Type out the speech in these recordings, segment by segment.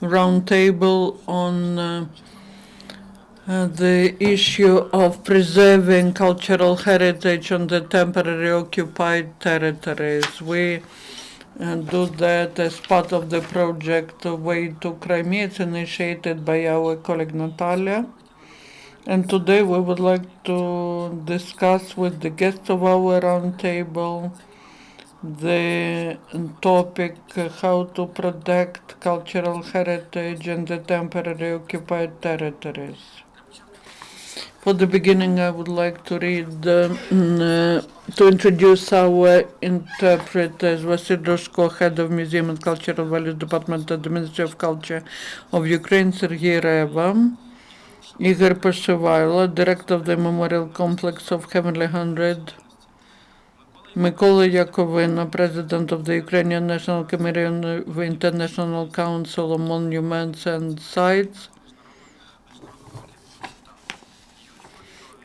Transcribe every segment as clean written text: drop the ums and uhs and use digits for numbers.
roundtable on the issue of preserving cultural heritage on the temporary occupied territories. We do that as part of the project Way to Crimea. It's initiated by our colleague Natalia. And today we would like to discuss with the guests of our roundtable the topic how to protect cultural heritage in the temporary occupied territories. For the beginning, I would like to read, to introduce our interpreters, Vasil Roshko, Head of Museum and Cultural Values Department at the Ministry of Culture of Ukraine, Sergei Reva, Igor Pashevalo, Director of the Memorial Complex of Heavenly Hundred, Mykola Yakovina, President of the Ukrainian National Committee of the International Council on Monuments and Sites,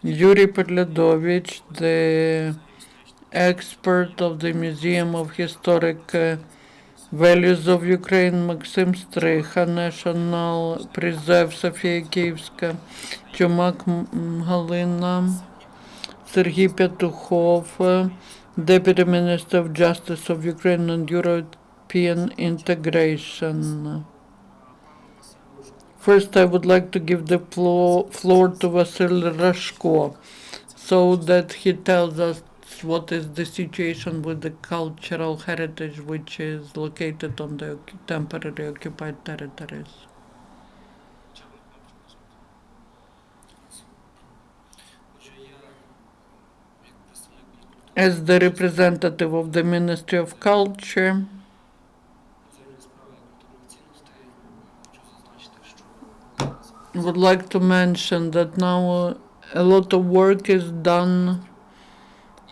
Yuri Podledovich, the expert of the Museum of Historic Values of Ukraine, Maxim Strycha, National Preserve Sofia Kievska, Chumak Halina, Sergei Petukhov, Deputy Minister of Justice of Ukraine and European Integration. First, I would like to give the floor to Vasil Rashko so that he tells us what is the situation with the cultural heritage which is located on the temporary occupied territories. As the representative of the Ministry of Culture, I would like to mention that now a lot of work is done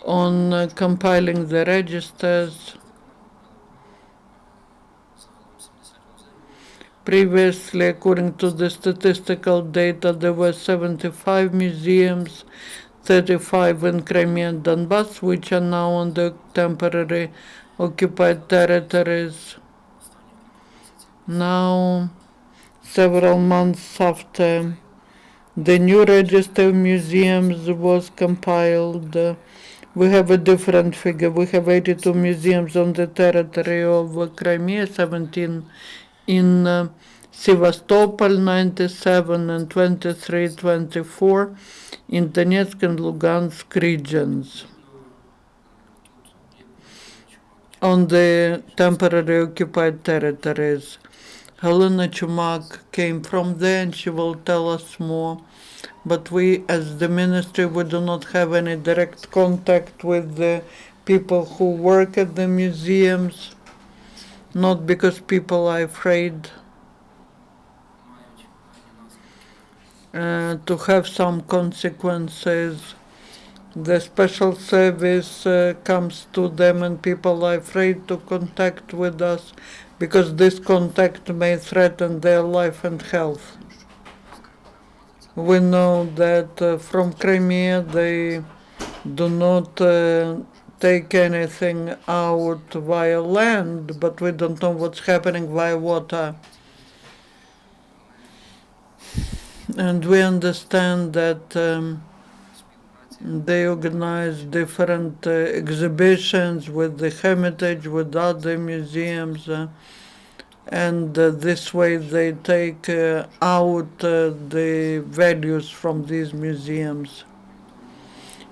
on compiling the registers. Previously, according to the statistical data, there were 75 museums, 35 in Crimea and Donbass, which are now on the temporary occupied territories. Now, several months after the new register of museums was compiled, we have a different figure. We have 82 museums on the territory of Crimea, 17 in Sevastopol, 97 and 23, 24 in Donetsk and Lugansk regions. On the temporary occupied territories. Helena Chumak came from there and she will tell us more. But we, as the ministry, we do not have any direct contact with the people who work at the museums, not because people are afraid to have some consequences. The special service comes to them and people are afraid to contact with us because this contact may threaten their life and health. We know that from Crimea they do not take anything out via land, but we don't know what's happening via water. And we understand that they organize different exhibitions with the Hermitage, with other museums, and this way they take out the values from these museums.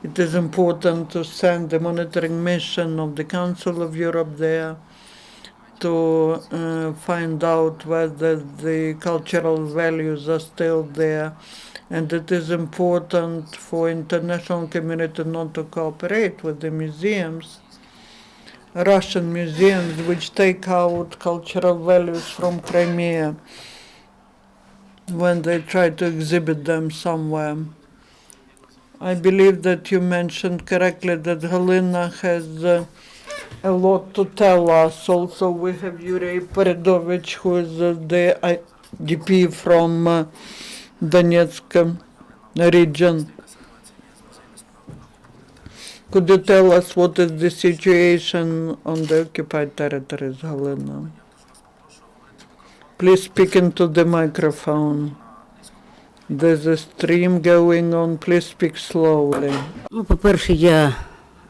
It is important to send a monitoring mission of the Council of Europe there to find out whether the cultural values are still there. And it is important for international community not to cooperate with the museums, Russian museums, which take out cultural values from Crimea when they try to exhibit them somewhere. I believe that you mentioned correctly that Helena has a lot to tell us. Also, we have Yuri Peredovich, who is the IDP from Donetsk region. Could you tell us what is the situation on the occupied territories, Helena? Please speak into the microphone. There's a stream going on. Please speak slowly. Ну, по-перше, я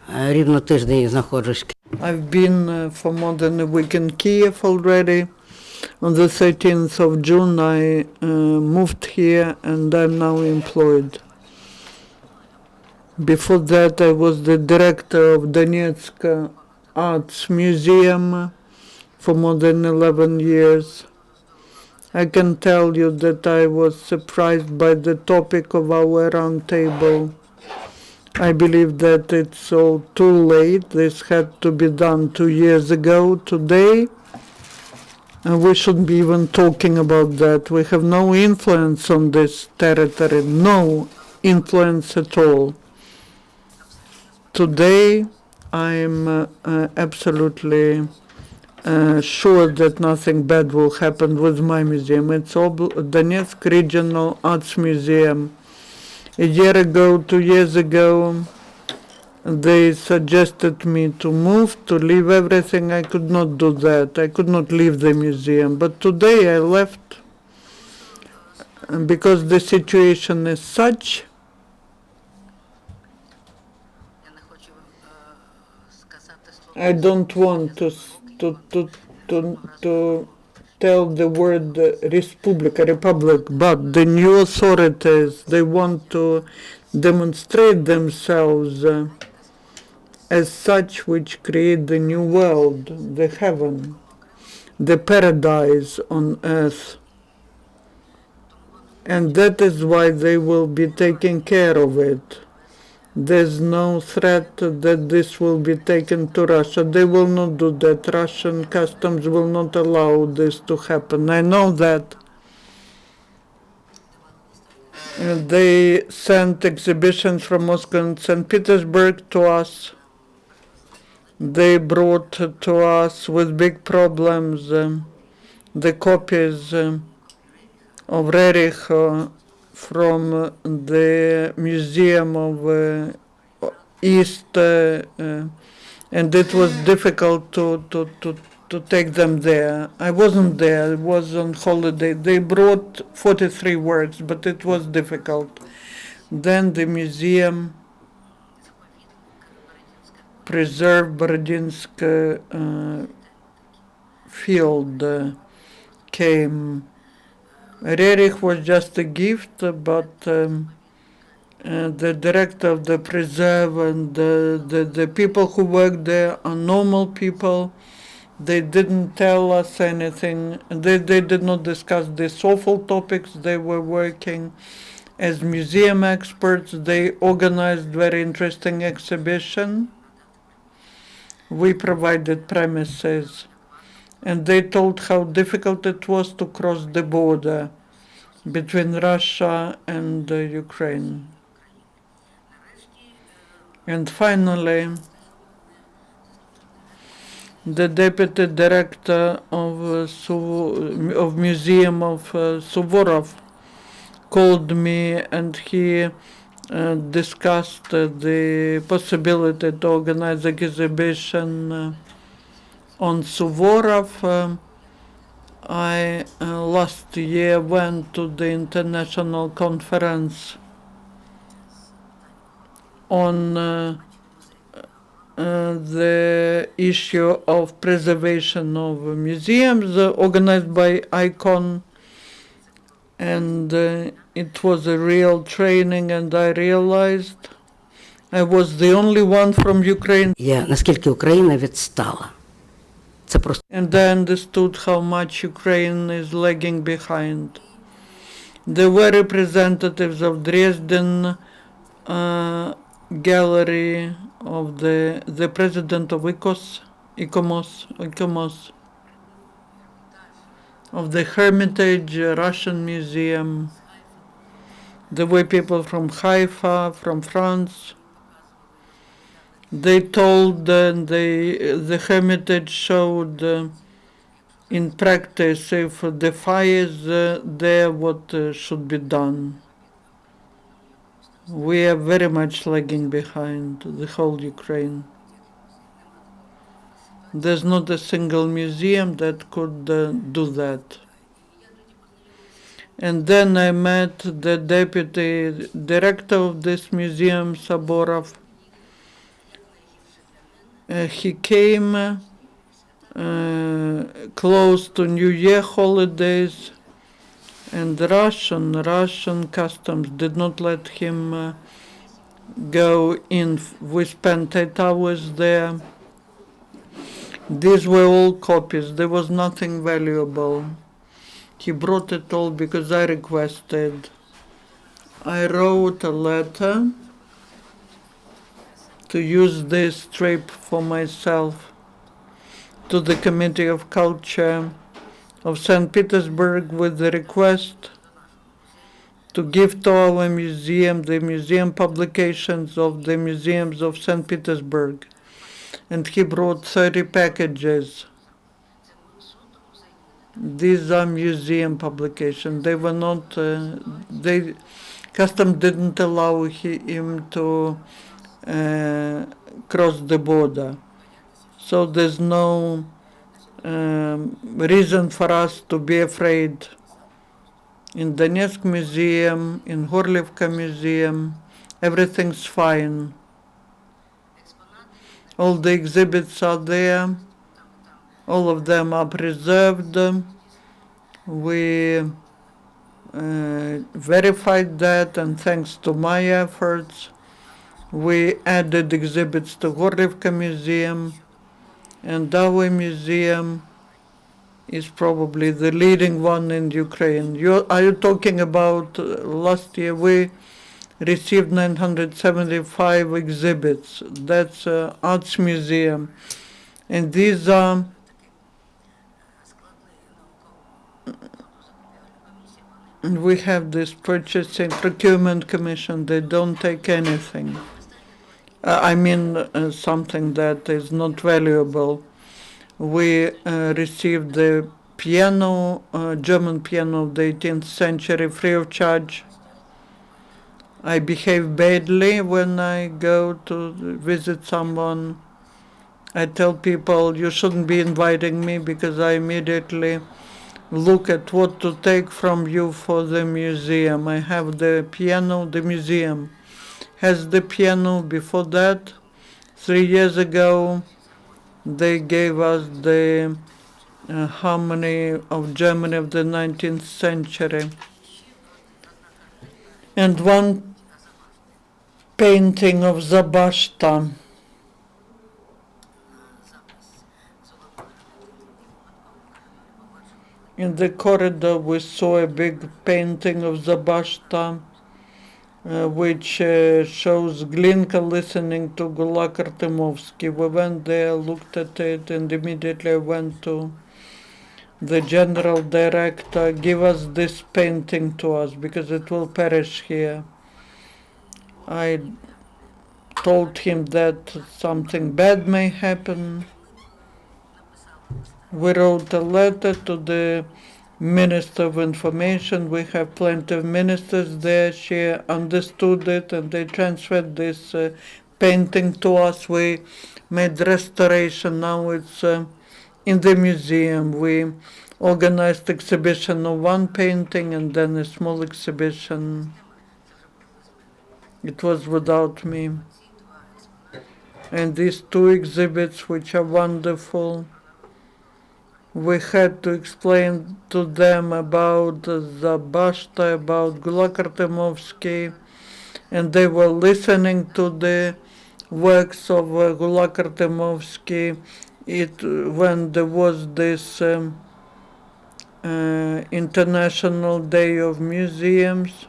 рівно тиждень знаходжусь. I've been for more than a week in Kiev already. On the 13th of June, I moved here and I'm now employed. Before that, I was the director of Donetsk Arts Museum for more than 11 years. I can tell you that I was surprised by the topic of our roundtable. I believe that it's all too late. This had to be done 2 years ago today. And we shouldn't be even talking about that. We have no influence on this territory, no influence at all. Today, I'm absolutely sure that nothing bad will happen with my museum. It's Donetsk Regional Arts Museum. A year ago, 2 years ago, they suggested me to move, to leave everything. I could not do that. I could not leave the museum. But today I left because the situation is such. I don't want to tell the word republic, but the new authorities, they want to demonstrate themselves as such which create the new world, the heaven, the paradise on earth. And that is why they will be taking care of it. There's no threat that this will be taken to Russia. They will not do that. Russian customs will not allow this to happen. I know that. They sent exhibitions from Moscow and St. Petersburg to us. They brought to us with big problems the copies of Rerich from the Museum of East, and it was difficult to take them there. I wasn't there, I was on holiday. They brought 43 works, but it was difficult. Then the museum preserved Borodinsk field came. Rerich was just a gift, but the director of the preserve and the people who work there are normal people. They didn't tell us anything. They did not discuss these awful topics. They were working as museum experts. They organized very interesting exhibition. We provided premises. And they told how difficult it was to cross the border between Russia and Ukraine. And finally, the deputy director of Museum of Suvorov called me, and he discussed the possibility to organize an exhibition on Suvorov. I last year went to the international conference on the issue of preservation of museums organized by ICON, and it was a real training, and I realized I was the only one from Ukraine. Наскільки Україна відстала. Це просто. And I understood how much Ukraine is lagging behind. There were representatives of Dresden gallery, of the president of ICOMOS, of the Hermitage Russian Museum. There were people from Haifa, from France. They told, the Hermitage showed in practice, if the fire is there, what should be done. We are very much lagging behind the whole Ukraine. There's not a single museum that could do that. And then I met the deputy director of this museum, Saborov. He came close to New Year holidays, and Russian customs did not let him go in. We spent 8 hours there. These were all copies. There was nothing valuable. He brought it all because I requested. I wrote a letter to use this trip for myself to the Committee of Culture of St. Petersburg with the request to give to our museum the museum publications of the museums of St. Petersburg. And he brought 30 packages. These are museum publications. They were not, custom didn't allow him to cross the border. So there's no reason for us to be afraid. In Donetsk Museum, in Horlivka Museum, everything's fine. All the exhibits are there. All of them are preserved. We verified that, and thanks to my efforts, we added exhibits to Horlivka Museum, and our museum is probably the leading one in Ukraine. Are you talking about last year? We received 975 exhibits. That's Arts Museum. And these are we have this purchasing procurement commission. They don't take anything. Something that is not valuable. We received the piano, German piano of the 18th century, free of charge. I behave badly when I go to visit someone. I tell people you shouldn't be inviting me because I immediately look at what to take from you for the museum. I have the piano, the museum has the piano. Before that, 3 years ago, they gave us the harmony of Germany of the 19th century. And one painting of Zabashta. In the corridor we saw a big painting of Zabashta, which shows Glinka listening to Gulag Artemovsky. We went there, looked at it, and immediately went to the general director, give us this painting to us because it will perish here. I told him that something bad may happen. We wrote a letter to the Minister of Information. We have plenty of ministers there. She understood it and they transferred this painting to us. We made restoration. Now it's in the museum. We organized exhibition of one painting and then a small exhibition. It was without me. And these two exhibits, which are wonderful, we had to explain to them about Zabashta, about Gulag Artemovsky, and they were listening to the works of Gulag Artemovsky. When there was this International Day of Museums,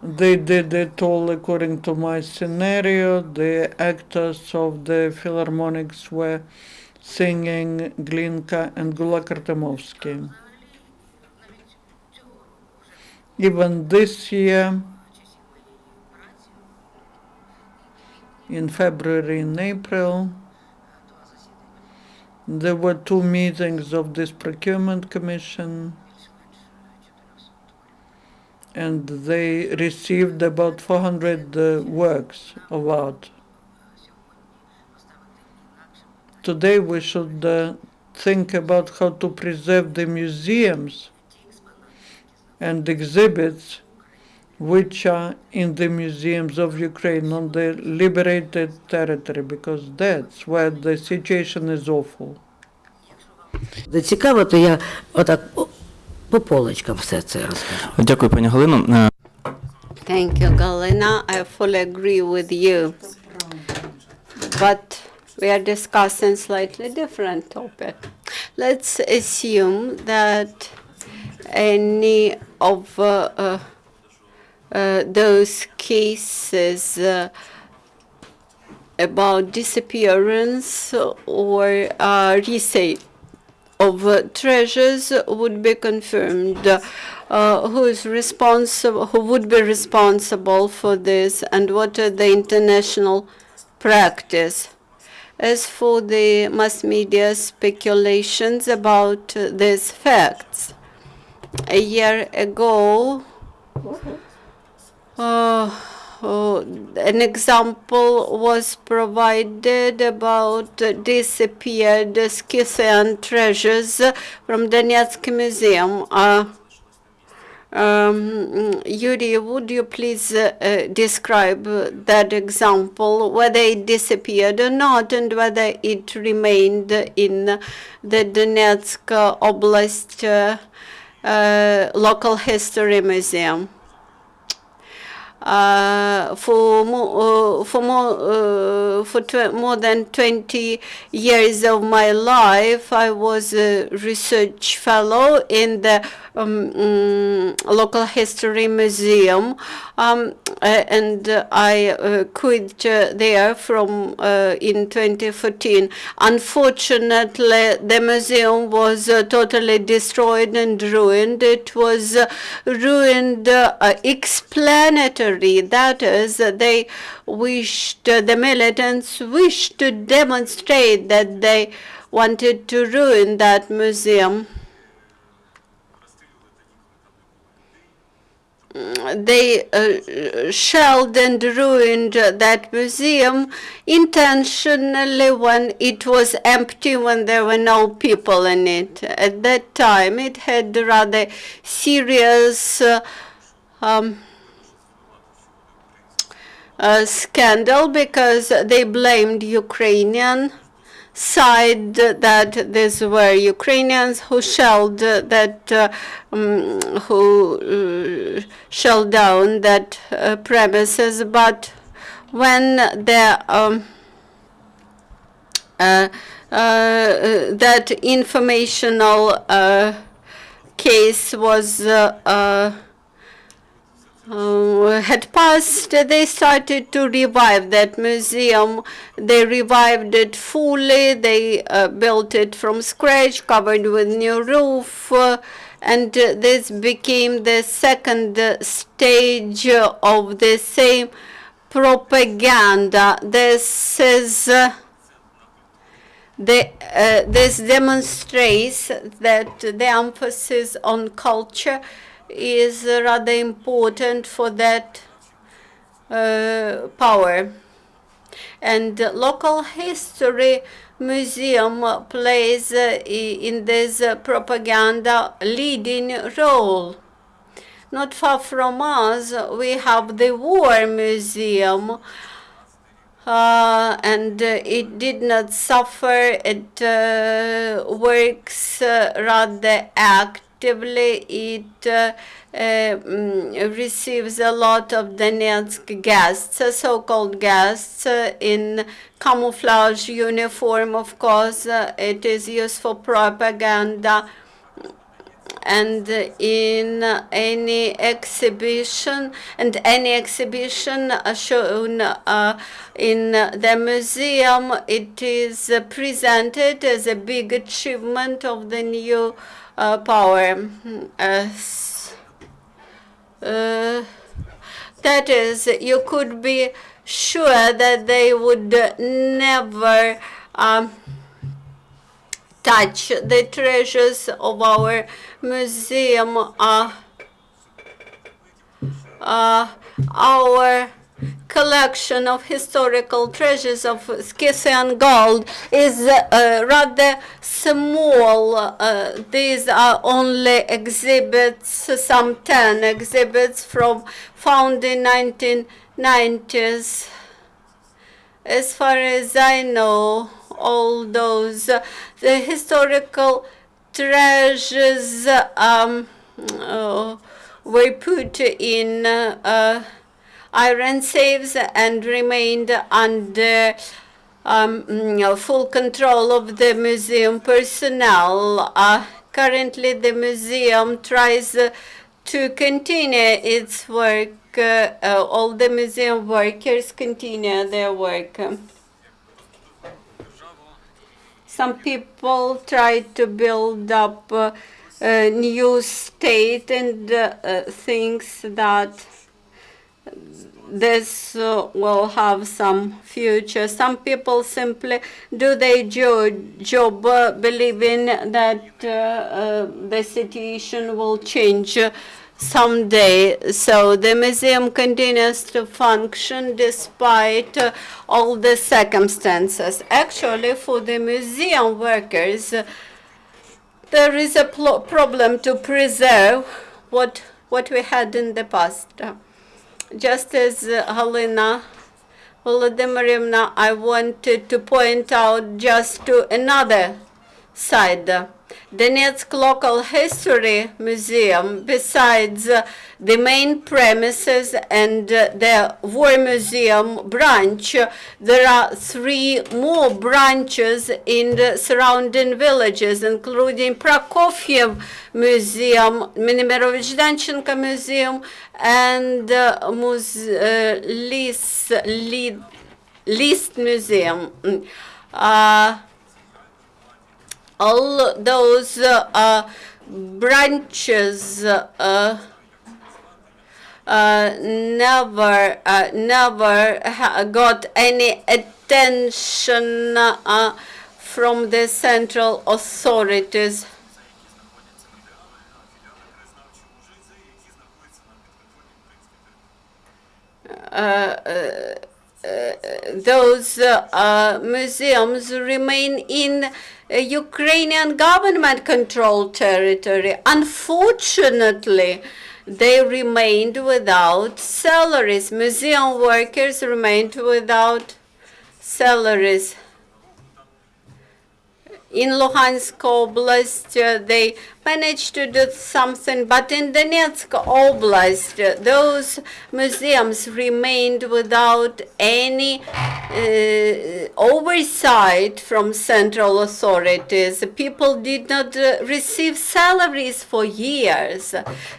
they did it all according to my scenario. The actors of the Philharmonics were singing Glinka and Gulag Artemovsky. Even this year, in February and April, there were two meetings of this procurement commission, and they received about 400 works of art. Today we should think about how to preserve the museums and exhibits which are in the museums of Ukraine on the liberated territory, because that's where the situation is awful. Де цікаво, то я отак по полочкам все це розкажу. Дякую, пані Галино. Thank you, Galina. I fully agree with you. But we are discussing slightly different topic. Let's assume that any of those cases about disappearance or resale of treasures would be confirmed. Who would be responsible for this, and what are the international practice? As for the mass media speculations about these facts, a year ago, an example was provided about disappeared Scythian treasures from Donetsk Museum. Yuri, would you please describe that example, whether it disappeared or not, and whether it remained in the Donetsk Oblast Local History Museum? For more than 20 years of my life, I was a research fellow in the Local History Museum, and I quit there from in 2014. Unfortunately, the museum was totally destroyed and ruined. It was ruined explanatory. That is, they wished, the militants wished to demonstrate that they wanted to ruin that museum. They shelled and ruined that museum intentionally when it was empty, when there were no people in it. At that time, it had rather serious scandal because they blamed Ukrainian side that these were Ukrainians who shelled who shelled down that premises. But when the that informational case was had passed, they started to revive that museum. They revived it fully. They built it from scratch, covered with new roof, and this became the second stage of the same propaganda. This is this demonstrates that the emphasis on culture is rather important for that power. And local history museum plays in this propaganda leading role. Not far from us, we have the War Museum, and it did not suffer. It works rather actively. It receives a lot of Donetsk guests, so-called guests, in camouflage uniform, of course. It is used for propaganda. And in any exhibition, shown in the museum, it is presented as a big achievement of the new power. That is, you could be sure that they would never touch the treasures of our museum. Our collection of historical treasures of Scythian gold is rather small. These are only exhibits, some 10 exhibits found in 1990s. As far as I know, all those the historical treasures were put in iron safes and remained under full control of the museum personnel. Currently, the museum tries to continue its work. All the museum workers continue their work. Some people try to build up a new state and thinks that this will have some future. Some people simply do their job believing that the situation will change someday. So the museum continues to function despite all the circumstances. Actually, for the museum workers, there is a problem to preserve what we had in the past. Just as Halina Volodymyryevna, I wanted to point out just to another side. Donetsk Local History Museum, besides the main premises and the War Museum branch, there are 3 more branches in the surrounding villages, including Prokofiev Museum, Nemirovich-Danchenko Museum, and List Museum. All those branches never got any attention from the central authorities. Those museums remain in Ukrainian government-controlled territory. Unfortunately, they remained without salaries. Museum workers remained without salaries. In Luhansk Oblast, they managed to do something, but in Donetsk Oblast, those museums remained without any oversight from central authorities. People did not receive salaries for years.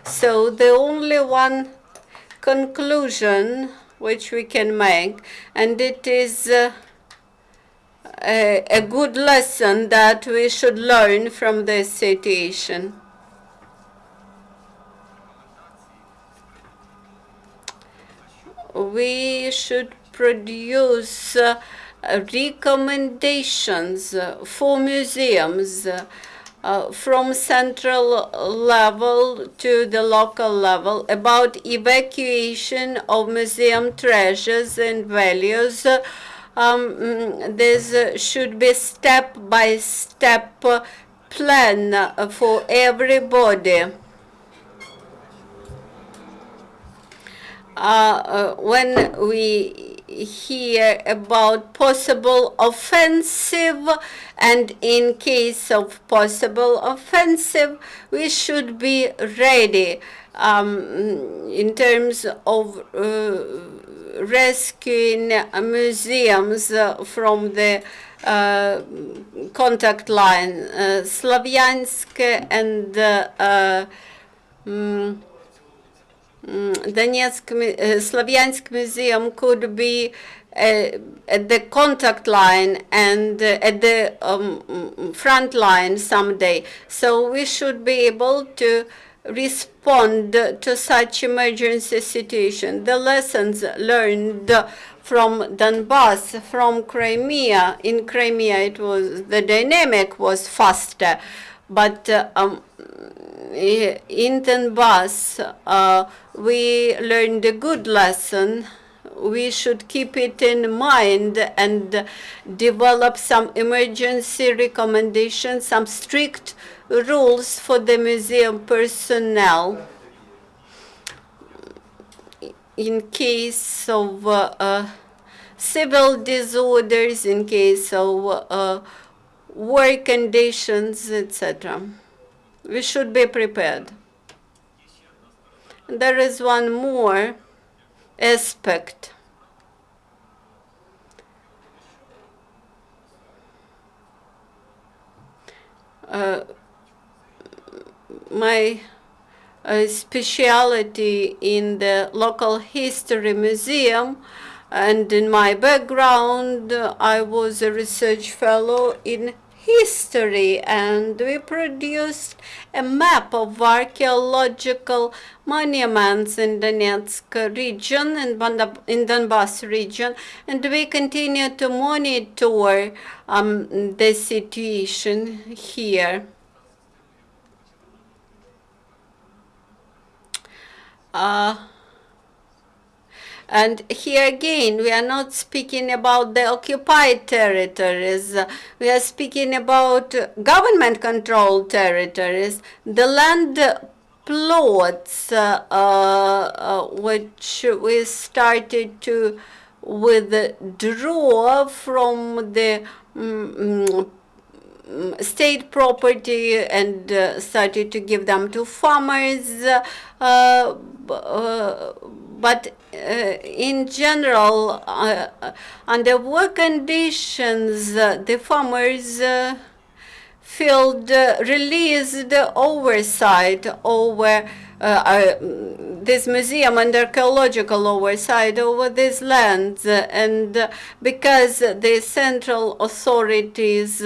So the only one conclusion which we can make, and it is a good lesson that we should learn from this situation. We should produce recommendations for museums from central level to the local level about evacuation of museum treasures and values. This should be step-by-step plan for everybody. When we hear about possible offensive, and in case of possible offensive, we should be ready in terms of rescuing museums from the contact line. Slavyansk and Donetsk Slavyansk Museum could be at the contact line and at the front line someday. So we should be able to respond to such emergency situation. The lessons learned from Donbass, from Crimea. In Crimea, the dynamic was faster, but in Donbass, we learned a good lesson we should keep it in mind and develop some emergency recommendations, some strict rules for the museum personnel in case of civil disorders, in case of work conditions, etc. We should be prepared. There is one more aspect. My specialty in the local history museum, and in my background I was a research fellow in history, and we produced a map of archaeological monuments in Donetsk region and in Donbass region, and we continue to monitor the situation here. And here again, we are not speaking about the occupied territories. We are speaking about government-controlled territories. The land plots which we started to withdraw from the state property and started to give them to farmers. But in general, under work conditions, the farmers released oversight over this museum and archaeological oversight over these lands, and because the central authorities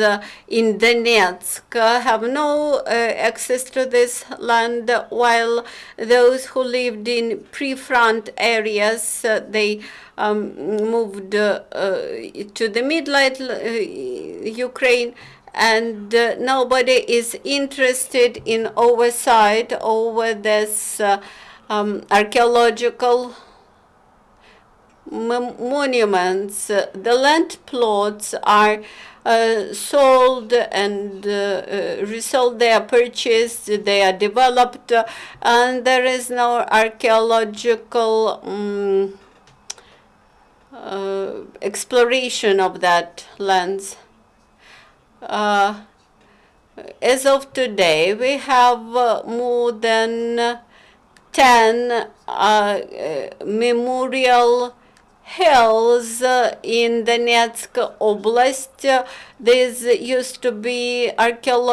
in Donetsk have no access to this land, while those who lived in pre-front areas, they moved to the mid-light Ukraine, and nobody is interested in oversight over this archaeological monuments. The land plots are sold and resold, they are purchased, they are developed, and there is no archaeological exploration of that lands. As of today, we have more than 10 memorial hills in Donetsk Oblast. These used to be potential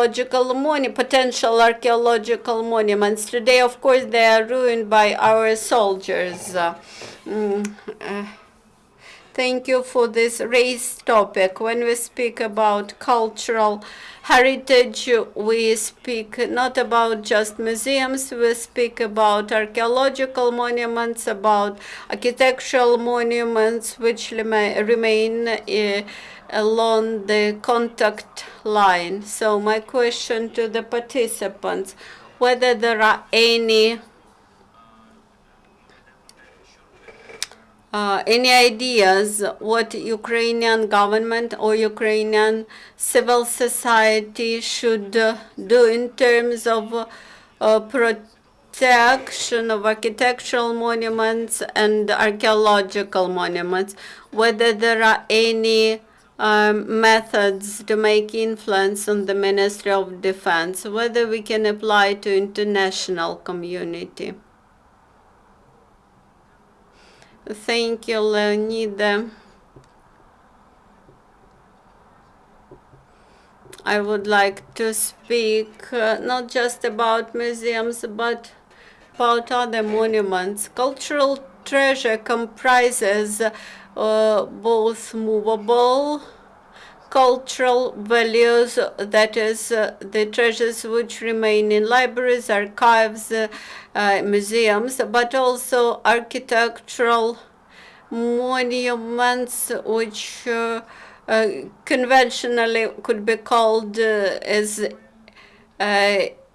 archaeological monuments. Today, of course, they are ruined by our soldiers. Thank you for this raised topic. When we speak about cultural heritage, we speak not about just museums, we speak about archaeological monuments, about architectural monuments which remain along the contact line. So my question to the participants, whether there are any ideas what Ukrainian government or Ukrainian civil society should do in terms of protection of architectural monuments and archaeological monuments, whether there are any methods to make influence on the Ministry of Defense, whether we can apply to international community. Thank you, Leonid. I would like to speak not just about museums, but about other monuments. Cultural treasure comprises both movable cultural values, that is, the treasures which remain in libraries, archives, museums, but also architectural monuments which conventionally could be called as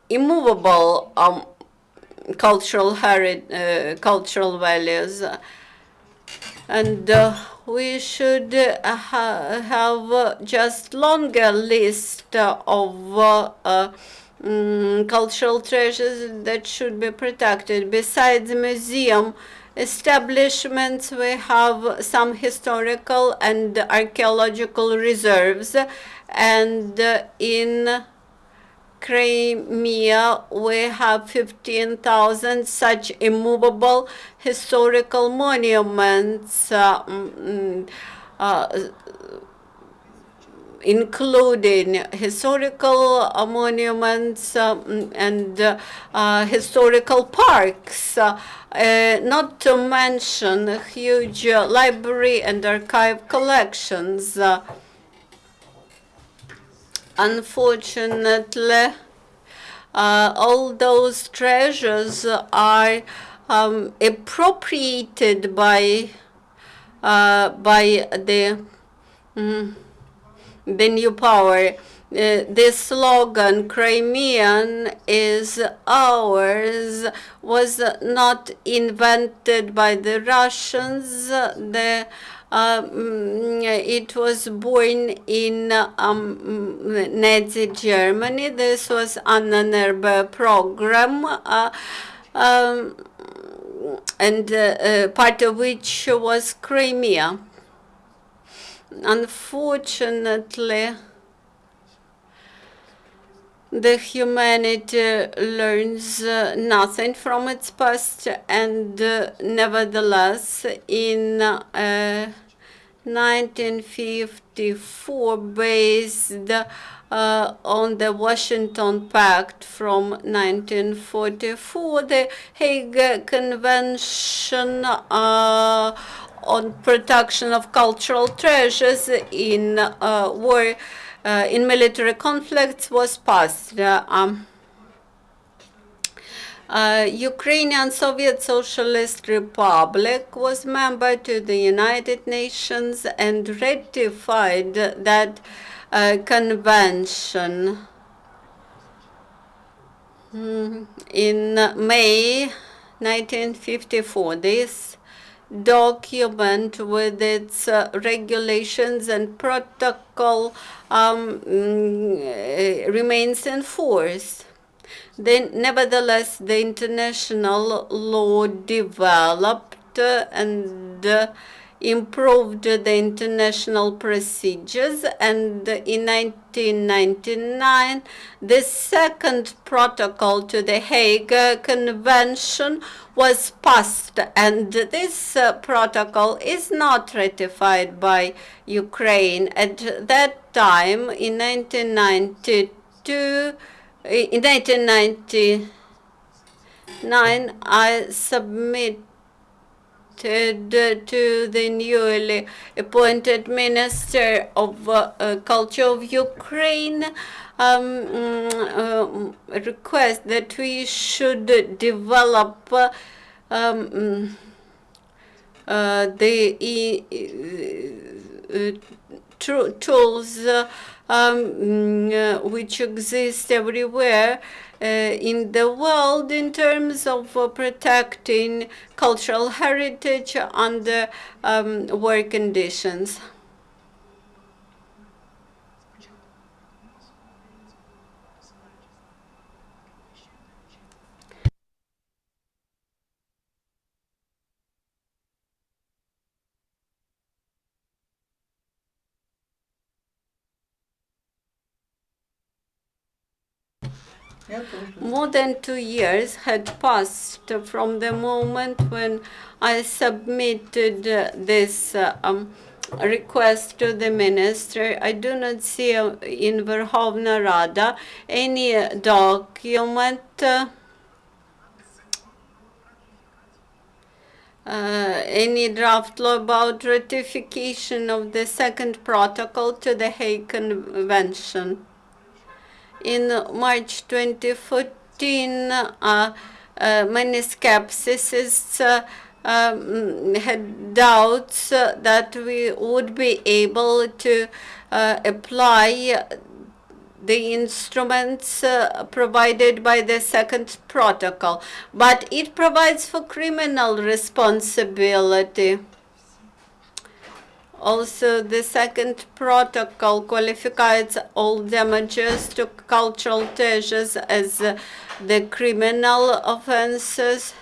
immovable cultural values. And we should have just longer list of cultural treasures that should be protected. Besides museum establishments, we have some historical and archaeological reserves, and in Crimea, we have 15,000 such immovable historical monuments, including historical monuments and historical parks, not to mention huge library and archive collections. Unfortunately, all those treasures are appropriated by the new power. The slogan "Crimean is ours" was not invented by the Russians. It was born in Nazi Germany. This was an Annenberg program, and part of which was Crimea. Unfortunately, the humanity learns nothing from its past, and nevertheless, in 1954, based on the Washington Pact from 1944, the Hague Convention on protection of cultural treasures in war, in military conflicts was passed. Ukrainian Soviet Socialist Republic was member to the United Nations and ratified that convention in May 1954. This document with its regulations and protocol remains in force. Then, nevertheless, the international law developed and improved the international procedures, and in 1999, the second protocol to the Hague Convention was passed, and this protocol is not ratified by Ukraine. At that time, in 1999, I submitted to the newly appointed Minister of Culture of Ukraine a request that we should develop the tools which exist everywhere in the world in terms of protecting cultural heritage under war conditions. More than 2 years had passed from the moment when I submitted this request to the minister. I do not see in Verkhovna Rada any document any draft law about ratification of the second protocol to the Hague Convention. In March 2014, many skepticists had doubts that we would be able to apply the instruments provided by the second protocol, but it provides for criminal responsibility. Also, the second protocol qualifies all damages to cultural treasures as the criminal offenses.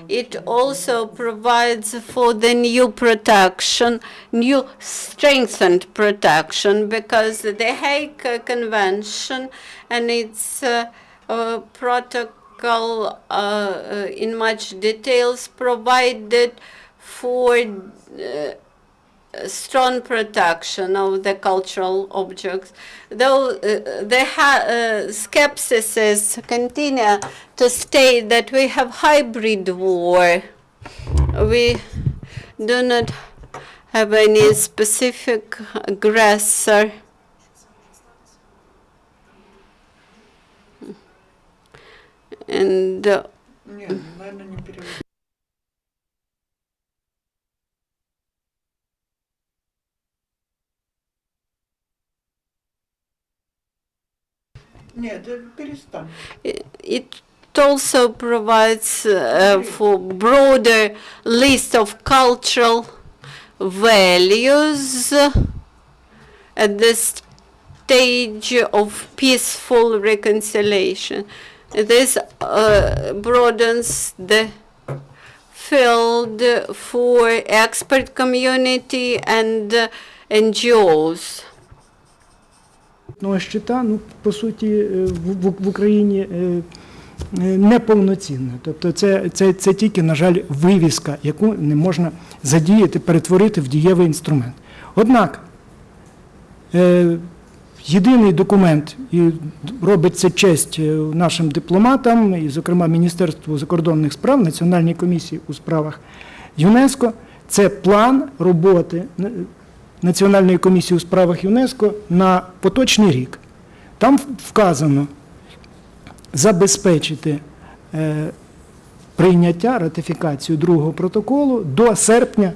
It also provides for the new protection, new strengthened protection, because the Hague Convention and its protocol in much details provided for strong protection of the cultural objects. Though the skeptics continue to state that we have hybrid war. We do not have any specific aggressor. And it also provides for broader list of cultural values at the stage of peaceful reconciliation. This broadens the field for expert community and NGOs. Щита, ну, по суті, в Україні неповноцінна. Тобто це тільки, на жаль, вивіска, яку не можна задіяти, перетворити в дієвий інструмент. Однак, єдиний документ, і робить це честь нашим дипломатам, і, зокрема, Міністерству закордонних справ, Національній комісії у справах ЮНЕСКО, це план роботи Національної комісії у справах ЮНЕСКО на поточний рік. Там вказано забезпечити прийняття, ратифікацію другого протоколу до серпня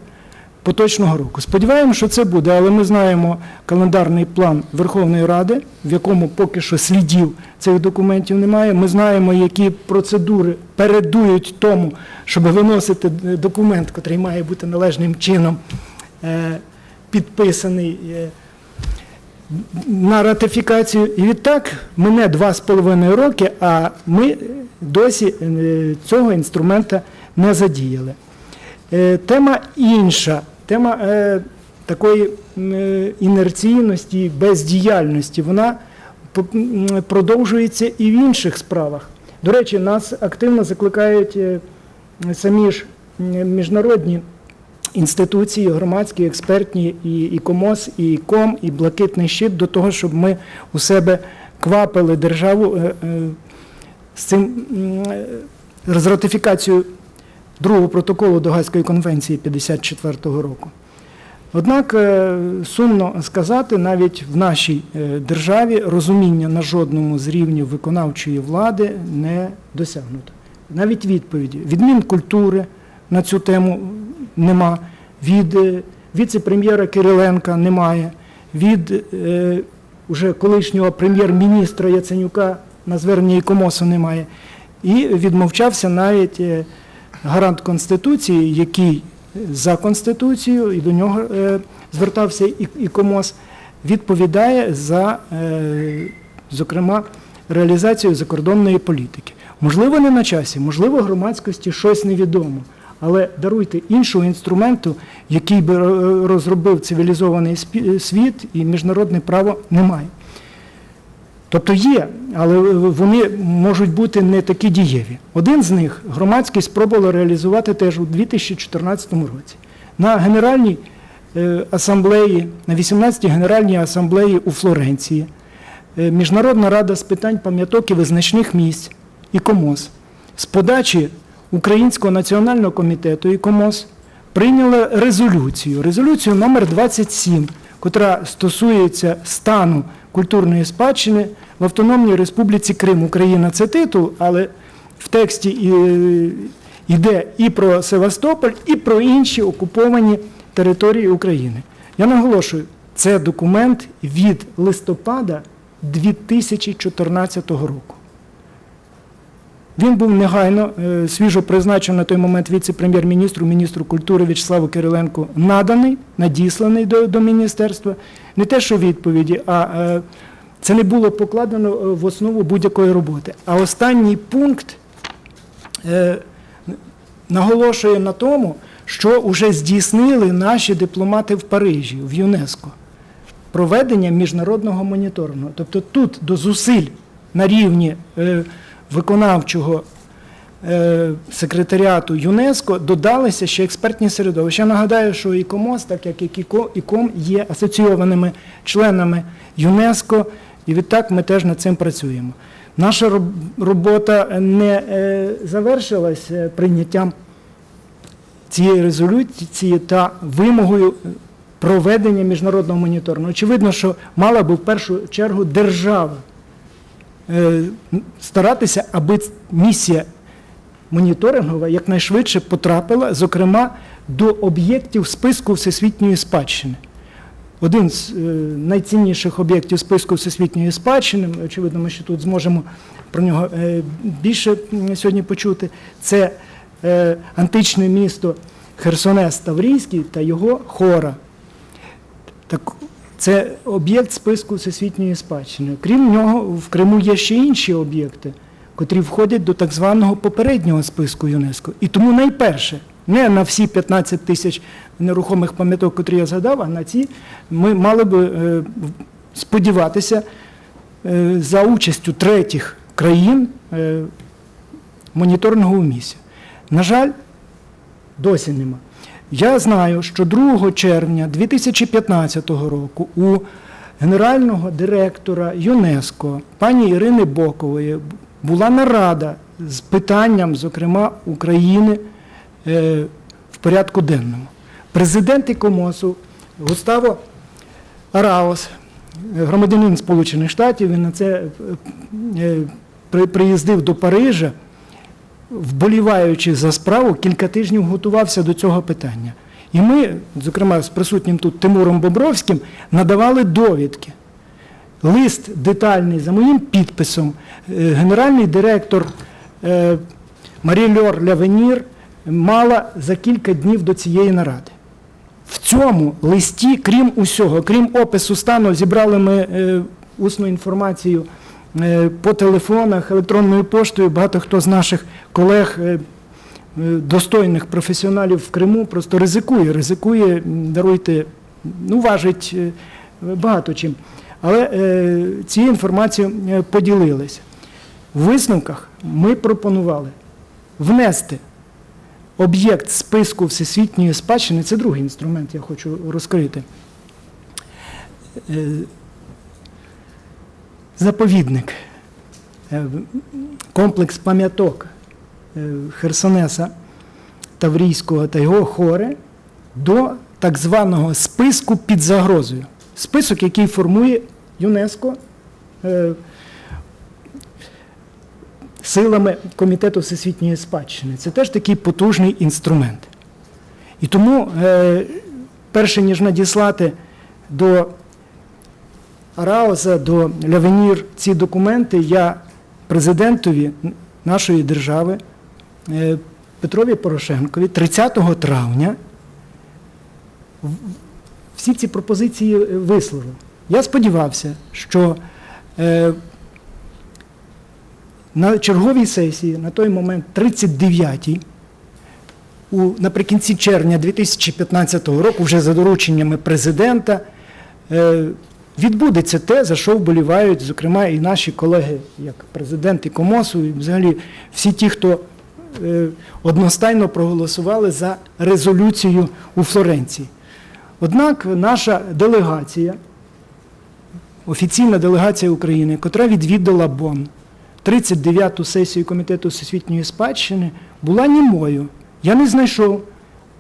поточного року. Сподіваємося, що це буде, але ми знаємо календарний план Верховної Ради, в якому поки що слідів цих документів немає. Ми знаємо, які процедури передують тому, щоб виносити документ, який має бути належним чином підписаний на ратифікацію. І відтак мине 2,5 роки, а ми досі цього інструмента не задіяли. Тема інша, тема такої інерційності, бездіяльності, вона продовжується і в інших справах. До речі, нас активно закликають самі ж міжнародні інституції, громадські, експертні, і КОМОС, і КОМ, і Блакитний щит до того, щоб ми у себе квапили державу з ратифікацією другого протоколу до Гаазької конвенції 1954 року. Однак, сумно сказати, навіть в нашій державі розуміння на жодному з рівнів виконавчої влади не досягнуто. Навіть відповіді від Мінкультури на цю тему нема, від віце-прем'єра Кириленка немає, від уже колишнього прем'єр-міністра Яценюка на звернення КОМОСу немає. І відмовчався навіть гарант Конституції, який за Конституцією, і до нього звертався і КОМОС, відповідає за, зокрема, реалізацію закордонної політики. Можливо, не на часі, можливо, громадськості щось невідомо, але даруйте іншого інструменту, який би розробив цивілізований світ, і міжнародне право немає. Тобто є, але вони можуть бути не такі дієві. Один з них громадськість спробувала реалізувати теж у 2014 році. На Генеральній асамблеї, на 18-й Генеральній асамблеї у Флоренції Міжнародна рада з питань пам'яток і визначних місць і КОМОС з подачі Українського національного комітету і КОМОС прийняли резолюцію номер 27, котра стосується стану культурної спадщини в Автономній Республіці Крим. Україна – це титул, але в тексті йде і про Севастополь, і про інші окуповані території України. Я наголошую, це документ від листопада 2014 року. Він був негайно, свіжо призначений на той момент віце-прем'єр-міністру, міністру культури В'ячеславу Кириленку, наданий, надісланий до міністерства. Не те, що відповіді, а це не було покладено в основу будь-якої роботи. А останній пункт наголошує на тому, що вже здійснили наші дипломати в Парижі, в ЮНЕСКО. Проведення міжнародного моніторингу. Тобто тут до зусиль на рівні виконавчого секретаріату ЮНЕСКО додалися ще експертні середовища. Я нагадаю, що і КОМОС, так як і КОМ, є асоційованими членами ЮНЕСКО, і відтак ми теж над цим працюємо. Наша робота не завершилась прийняттям цієї резолюції та вимогою проведення міжнародного моніторингу. Очевидно, що мала би в першу чергу держава старатися, аби місія моніторингова якнайшвидше потрапила, зокрема, до об'єктів списку всесвітньої спадщини. Один з найцінніших об'єктів списку всесвітньої спадщини, очевидно, ми ще тут зможемо про нього більше сьогодні почути, це античне місто Херсонес Таврійський та його хора. Так, це об'єкт списку всесвітньої спадщини. Крім нього, в Криму є ще інші об'єкти, котрі входять до так званого попереднього списку ЮНЕСКО. І тому найперше, не на всі 15 тисяч нерухомих пам'яток, котрі я згадав, а на ці ми мали би сподіватися за участю третіх країн моніторингову місію. На жаль, досі нема. Я знаю, що 2 червня 2015 року у генерального директора ЮНЕСКО пані Ірини Бокової була нарада з питанням, зокрема, України в порядку денному. Президент ІКОМОСу Густаво Араос, громадянин Сполучених Штатів, він на це приїздив до Парижа, вболіваючи за справу, кілька тижнів готувався до цього питання. І ми, зокрема, з присутнім тут Тимуром Бобровським, надавали довідки. Лист детальний за моїм підписом генеральний директор Марі-Льор Лявенір мала за кілька днів до цієї наради. В цьому листі, крім усього, крім опису стану, зібрали ми усну інформацію по телефонах, електронною поштою. Багато хто з наших колег, достойних професіоналів в Криму, просто ризикує, даруйте, важить багато чим. Але цією інформацією поділилися. В висновках ми пропонували внести об'єкт списку всесвітньої спадщини, це другий інструмент, я хочу розкрити, заповідник, комплекс пам'яток Херсонеса Таврійського та його хори до так званого списку під загрозою. Список, який формує ЮНЕСКО силами Комітету всесвітньої спадщини. Це теж такий потужний інструмент. І тому, перше ніж надіслати до Араоса, до Лявенір ці документи, я президентові нашої держави Петрові Порошенкові 30 травня всі ці пропозиції висловив. Я сподівався, що на черговій сесії, на той момент 39-й, наприкінці червня 2015 року, вже за дорученнями президента, відбудеться те, за що вболівають, зокрема, і наші колеги, як президент ІКОМОСу, і взагалі всі ті, хто одностайно проголосували за резолюцію у Флоренції. Однак наша делегація, офіційна делегація України, котра відвідала Бонн, 39-ту сесію Комітету всесвітньої спадщини, була німою. Я не знайшов,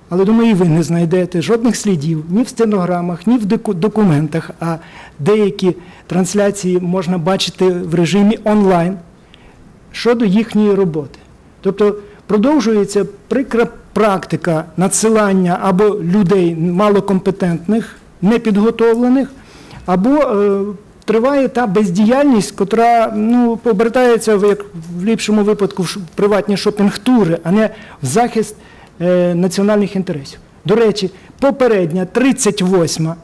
але думаю, і ви не знайдете жодних слідів ні в стенограмах, ні в документах, а деякі трансляції можна бачити в режимі онлайн щодо їхньої роботи. Тобто продовжується прикра практика надсилання або людей малокомпетентних, непідготовлених, або триває та бездіяльність, котра обертається, як в ліпшому випадку, в приватні шопінг-тури, а не в захист національних інтересів. До речі, попередня 38-ма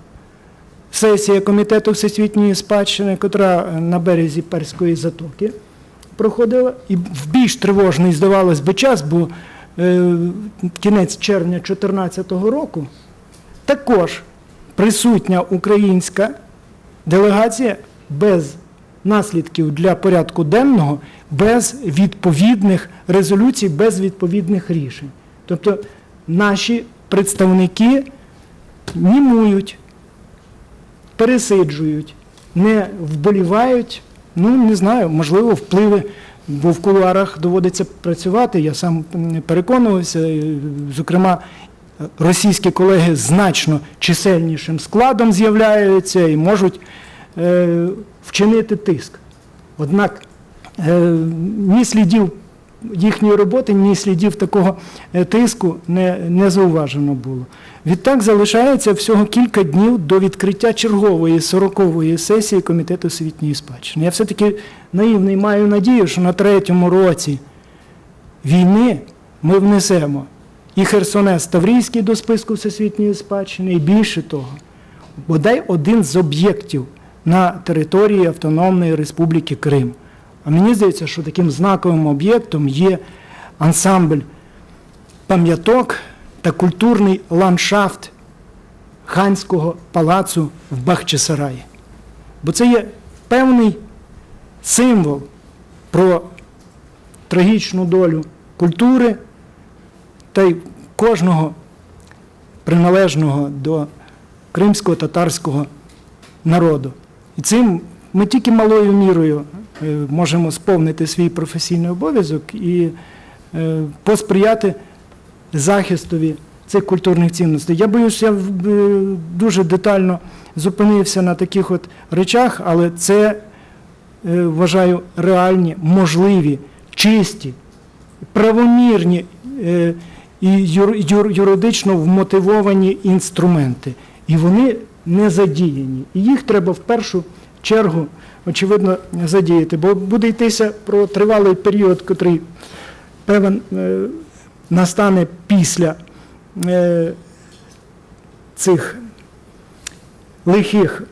сесія Комітету всесвітньої спадщини, котра на березі Перської затоки проходила, і в більш тривожний, здавалось би, час, бо кінець червня 2014 року, також присутня українська делегація без наслідків для порядку денного, без відповідних резолюцій, без відповідних рішень. Тобто наші представники німують, пересиджують, не вболівають, не знаю, можливо, впливи, бо в кулуарах доводиться працювати, я сам переконувався, зокрема, російські колеги значно чисельнішим складом з'являються і можуть вчинити тиск. Однак ні слідів їхньої роботи, ні слідів такого тиску не зауважено було. Відтак залишається всього кілька днів до відкриття чергової 40-ї сесії Комітету освітньої спадщини. Я все-таки наївний маю надію, що на 3-му році війни ми внесемо і Херсонес Таврійський до списку всесвітньої спадщини, і більше того, бодай один з об'єктів на території Автономної Республіки Крим. А мені здається, що таким знаковим об'єктом є ансамбль пам'яток та культурний ландшафт ханського палацу в Бахчисараї. Бо це є певний символ про трагічну долю культури та й кожного приналежного до кримсько-татарського народу. І цим ми тільки малою мірою можемо сповнити свій професійний обов'язок і посприяти захистові цих культурних цінностей. Я боюсь, я дуже детально зупинився на таких от речах, але це, вважаю, реальні, можливі, чисті, правомірні і юридично вмотивовані інструменти. І вони не задіяні. І їх треба в першу чергу, очевидно, задіяти. Бо буде йтися про тривалий період, котрий, певен, настане після цих лихих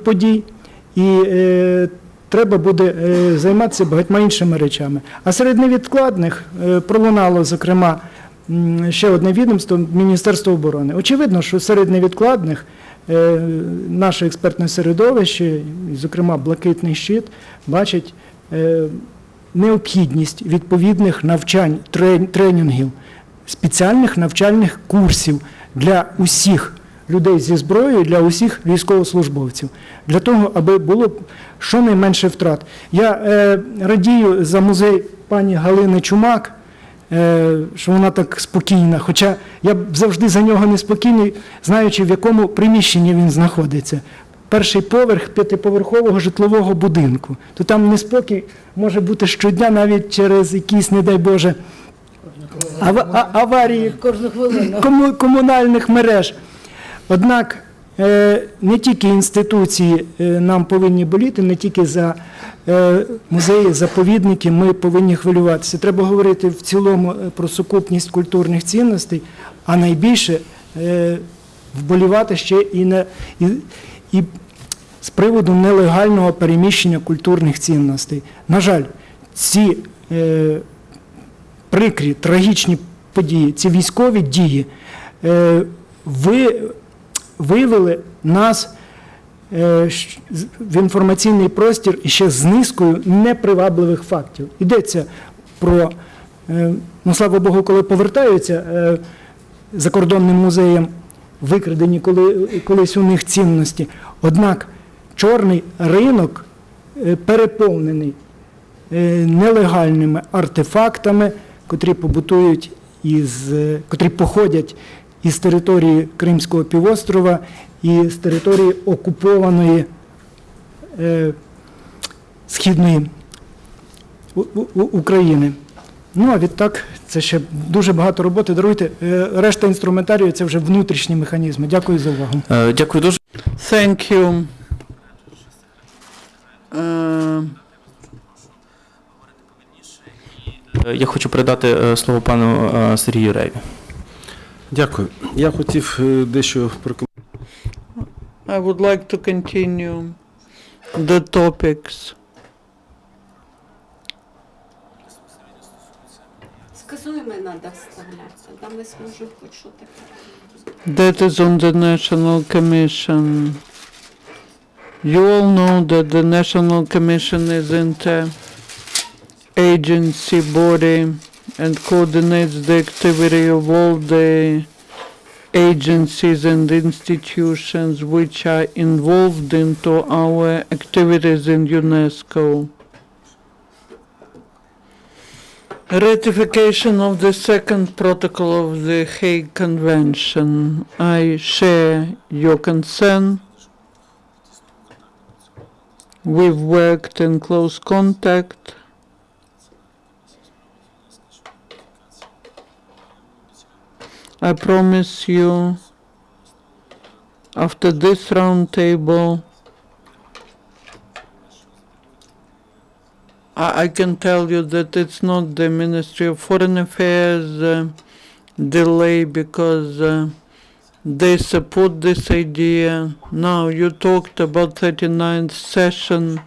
подій. І треба буде займатися багатьма іншими речами. А серед невідкладних пролунало, зокрема, ще одне відомство – Міністерство оборони. Очевидно, що серед невідкладних наше експертне середовище, зокрема Блакитний щит, бачить необхідність відповідних навчань, тренінгів, спеціальних навчальних курсів для усіх людей зі зброєю, для усіх військовослужбовців, для того, аби було щонайменше втрат. Я радію за музей пані Галини Чумак, що вона так спокійна, хоча я завжди за нього неспокійний, знаючи, в якому приміщенні він знаходиться. Перший поверх 5-поверхового житлового будинку. То там неспокій може бути щодня навіть через якісь, не дай Боже, аварії комунальних мереж. Однак не тільки інституції нам повинні боліти, не тільки за музеї, заповідники ми повинні хвилюватися. Треба говорити в цілому про сукупність культурних цінностей, а найбільше вболівати ще і з приводу нелегального переміщення культурних цінностей. На жаль, ці прикрі, трагічні події, ці військові дії вивели нас в інформаційний простір ще з низкою непривабливих фактів. Йдеться про, слава Богу, коли повертаються закордонним музеям викрадені колись у них цінності. Однак чорний ринок переповнений нелегальними артефактами, котрі котрі походять із території Кримського півострова і з території окупованої Східної України. А відтак це ще дуже багато роботи. Даруйте, решта інструментарію – це вже внутрішні механізми. Дякую за увагу. Дякую дуже. Thank you. Я хочу передати слово пану Сергію Реві. Дякую. Я хотів дещо прокоментувати. I would like to continue the topics Сказуємо треба вставляти, да ми зможемо почути. that is on the National Commission. You all know that the National Commission is inter-agency body and coordinates the activity of all the agencies and institutions which are involved into our activities in UNESCO. Ratification of the second protocol of the Hague Convention. I share your concern. We've worked in close contact. I promise you, after this roundtable, I can tell you that it's not the Ministry of Foreign Affairs delay because they support this idea. Now, you talked about 39th session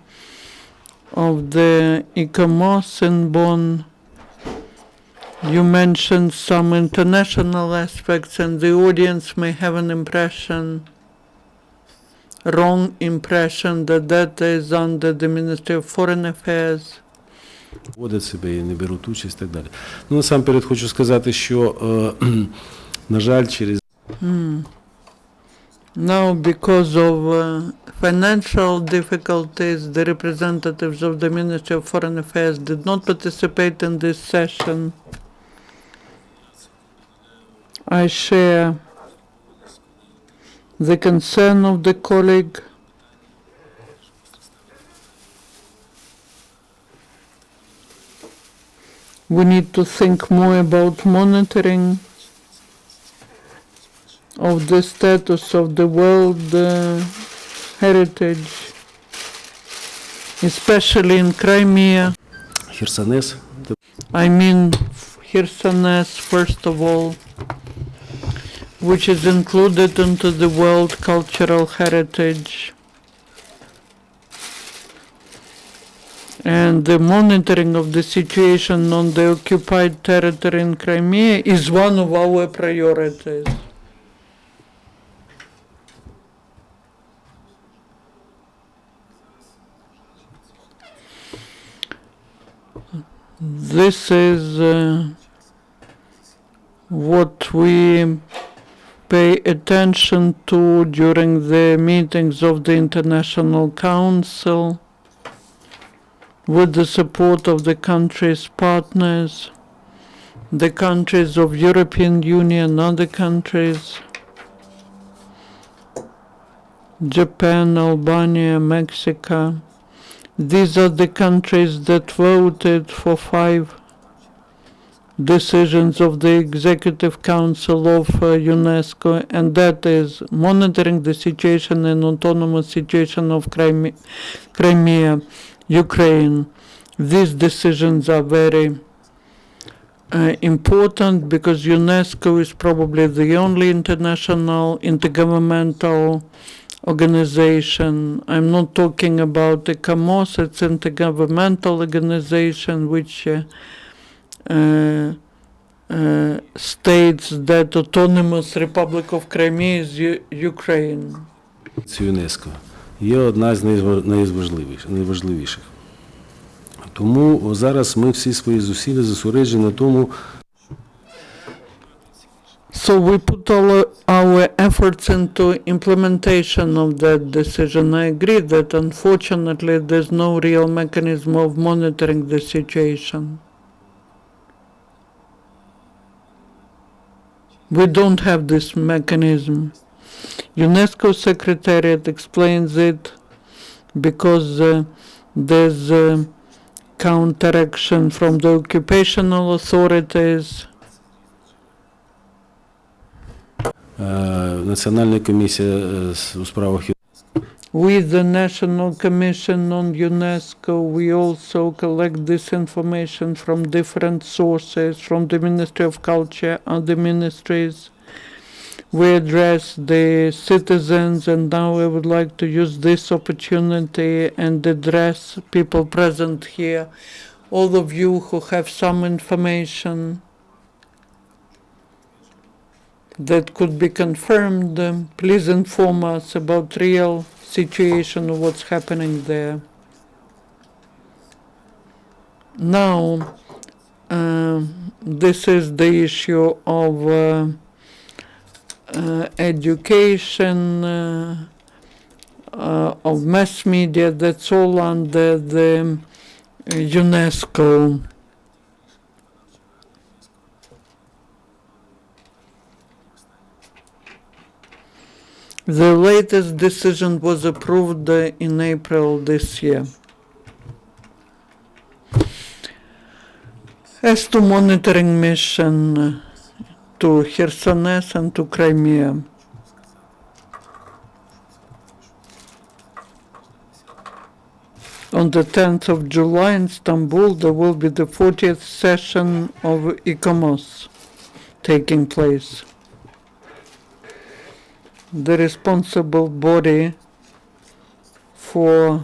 of the ICOMOS in Bonn. You mentioned some international aspects and the audience may have an impression, wrong impression that that is under the Ministry of Foreign Affairs. Водять себе і не беруть участь і так далі. Ну, насамперед хочу сказати, що, на жаль, через Now, because of financial difficulties, the representatives of the Ministry of Foreign Affairs did not participate in this session. I share the concern of the colleague. We need to think more about monitoring of the status of the world heritage, especially in Crimea. Херсонес. I mean Khersones, first of all, which is included into the World Cultural Heritage. And the monitoring of the situation on the occupied territory in Crimea is one of our priorities. This is what we pay attention to during the meetings of the International Council with the support of the country's partners, the countries of European Union, other countries, Japan, Albania, Mexico. These are the countries that voted for 5 decisions of the Executive Council of UNESCO, and that is monitoring the situation and autonomous situation of Crimea, Ukraine. These decisions are very important because UNESCO is probably the only international intergovernmental organization. I'm not talking about the ICOMOS, it's intergovernmental organization which states that Autonomous Republic of Crimea is Ukraine. ЮНЕСКО є одна з найважливіших. Тому зараз ми всі свої зусилля зосереджені на тому. So we put all our efforts into implementation of that decision. I agree that unfortunately there's no real mechanism of monitoring the situation. We don't have this mechanism. UNESCO Secretariat explains it because there's counteraction from the occupational authorities. Національна комісія у справах With the National Commission on UNESCO, we also collect this information from different sources, from the Ministry of Culture, other ministries. We address the citizens, and now I would like to use this opportunity and address people present here, all of you who have some information that could be confirmed. Please inform us about real situation of what's happening there. Now, this is the issue of education, of mass media. That's all under the UNESCO. The latest decision was approved in April this year. As to monitoring mission to Khersones and to Crimea, on the 10th of July in Istanbul, there will be the 40th session of ICOMOS taking place. The responsible body for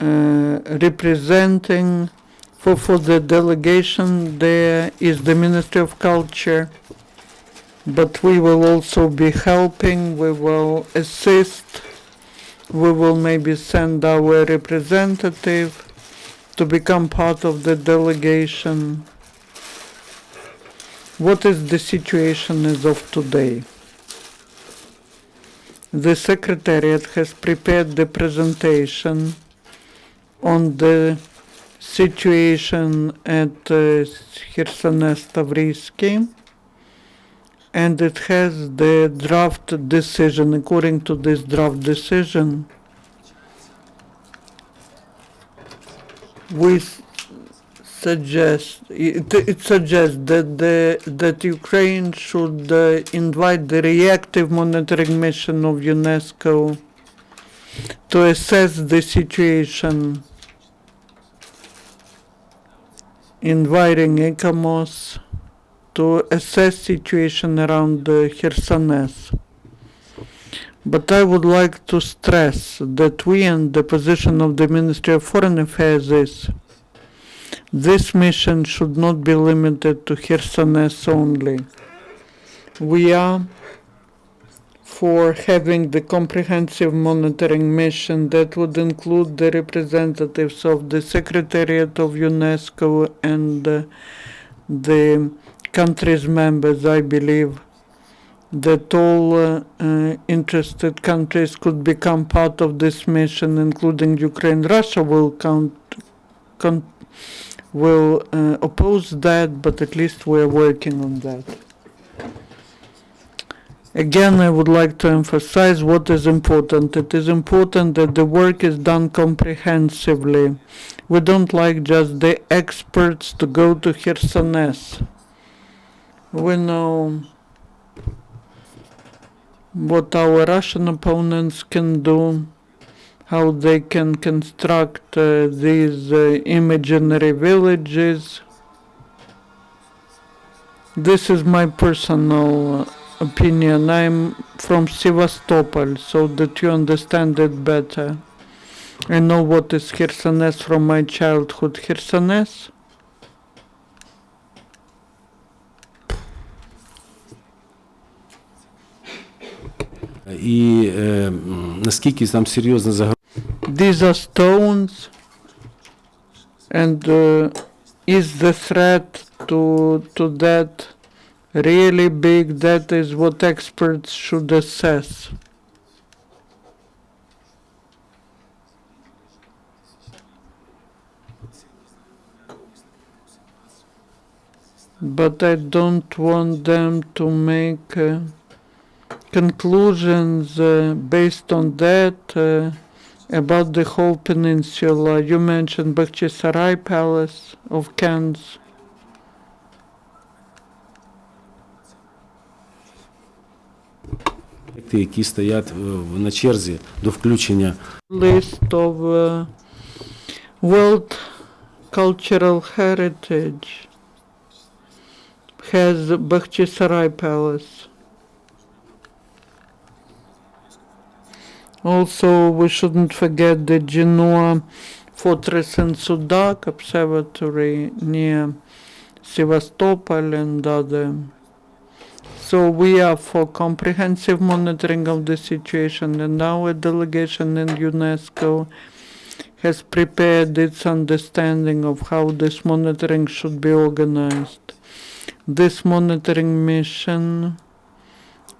representing for the delegation there is the Ministry of Culture, but we will also be helping, we will assist, we will maybe send our representative to become part of the delegation. What is the situation as of today? The Secretariat has prepared the presentation on the situation at Khersones Tavrisky, and it has the draft decision. According to this draft decision, we suggest that Ukraine should invite the reactive monitoring mission of UNESCO to assess the situation, inviting ICOMOS to assess situation around Khersones. But I would like to stress that we, and the position of the Ministry of Foreign Affairs is, this mission should not be limited to Khersones only. We are for having the comprehensive monitoring mission that would include the representatives of the Secretariat of UNESCO and the countries members. I believe that all interested countries could become part of this mission, including Ukraine. Russia will oppose that, but at least we're working on that. Again, I would like to emphasize what is important. It is important that the work is done comprehensively. We don't like just the experts to go to Khersones. We know what our Russian opponents can do, how they can construct these imaginary villages. This is my personal opinion. I'm from Sevastopol, so that you understand it better. I know what is Khersones from my childhood. Khersones? І наскільки там серйозна загроза. These are stones, and is the threat to that really big? That is what experts should assess. But I don't want them to make conclusions based on that about the whole peninsula. You mentioned Bakhchisarai Palace of Kans. Які стоять на черзі до включення List of World Cultural Heritage has Bakhchisarai Palace. Also, we shouldn't forget the Genoa Fortress in Sudak Observatory near Sevastopol and other. So we are for comprehensive monitoring of the situation, and our delegation in UNESCO has prepared its understanding of how this monitoring should be organized. This monitoring mission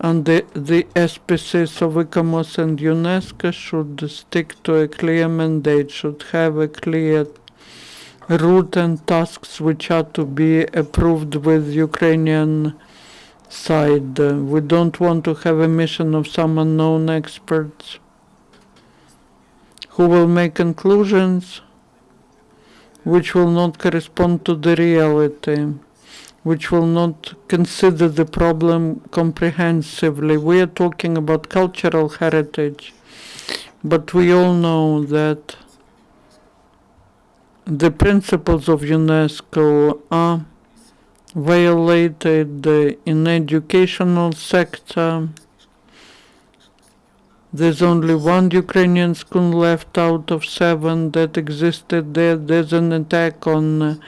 under the auspices of ICOMOS and UNESCO should stick to a clear mandate, should have a clear route and tasks which are to be approved with Ukrainian side. We don't want to have a mission of some unknown experts who will make conclusions which will not correspond to the reality, which will not consider the problem comprehensively. We are talking about cultural heritage, but we all know that the principles of UNESCO are violated in educational sector. There's only one Ukrainian school left out of 7 that existed there. There's an attack on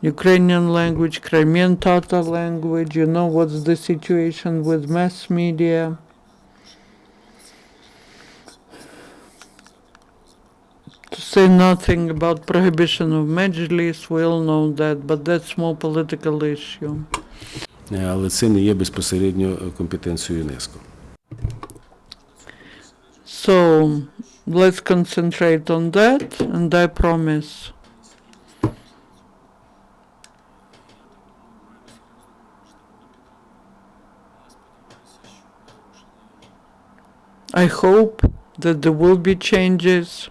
Ukrainian language, Crimean Tatar language. You know what's the situation with mass media. To say nothing about prohibition of Majlis, we all know that, but that's more political issue. але це не є безпосередньо компетенцією ЮНЕСКО. So let's concentrate on that, and I promise I hope that there will be changes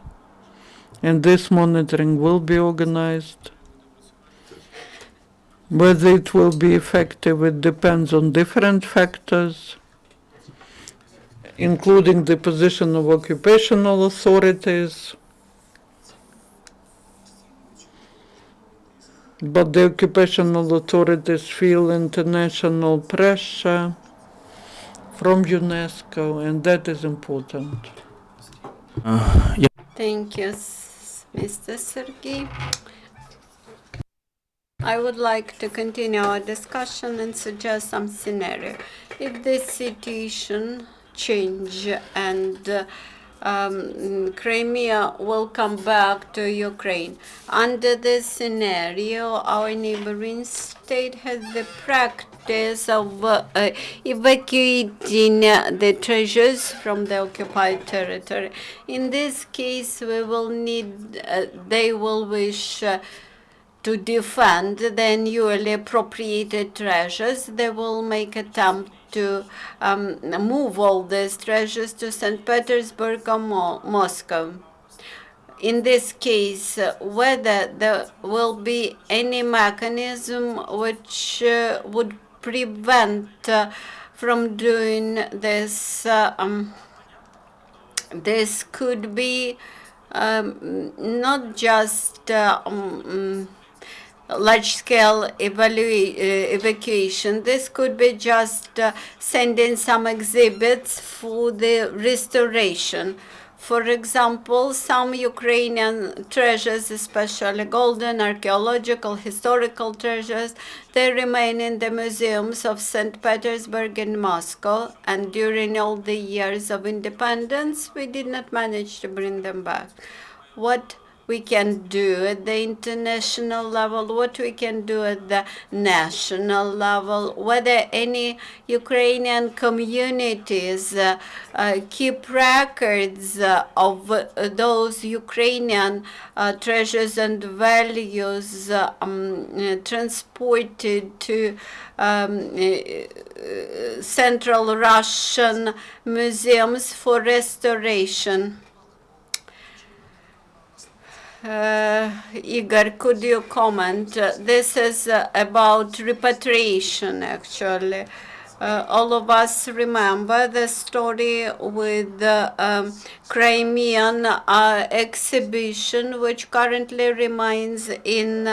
and this monitoring will be organized. Whether it will be effective, it depends on different factors, including the position of occupational authorities. But the occupational authorities feel international pressure from UNESCO, and that is important. Thank you, Mr. Sergey. I would like to continue our discussion and suggest some scenario. If this situation change and Crimea will come back to Ukraine, under this scenario, our neighboring state has the practice of evacuating the treasures from the occupied territory. In this case, we will need, they will wish to defend the newly appropriated treasures. They will make attempt to move all these treasures to St. Petersburg or Moscow. In this case, whether there will be any mechanism which would prevent from doing this, this could be not just large-scale evacuation. This could be just sending some exhibits for the restoration. For example, some Ukrainian treasures, especially golden, archaeological, historical treasures, they remain in the museums of St. Petersburg and Moscow, and during all the years of independence, we did not manage to bring them back. What we can do at the international level, what we can do at the national level, whether any Ukrainian communities keep records of those Ukrainian treasures and values transported to Central Russian museums for restoration. Igor, could you comment? This is about repatriation, actually. all of us remember the story with the Crimean exhibition, which currently remains in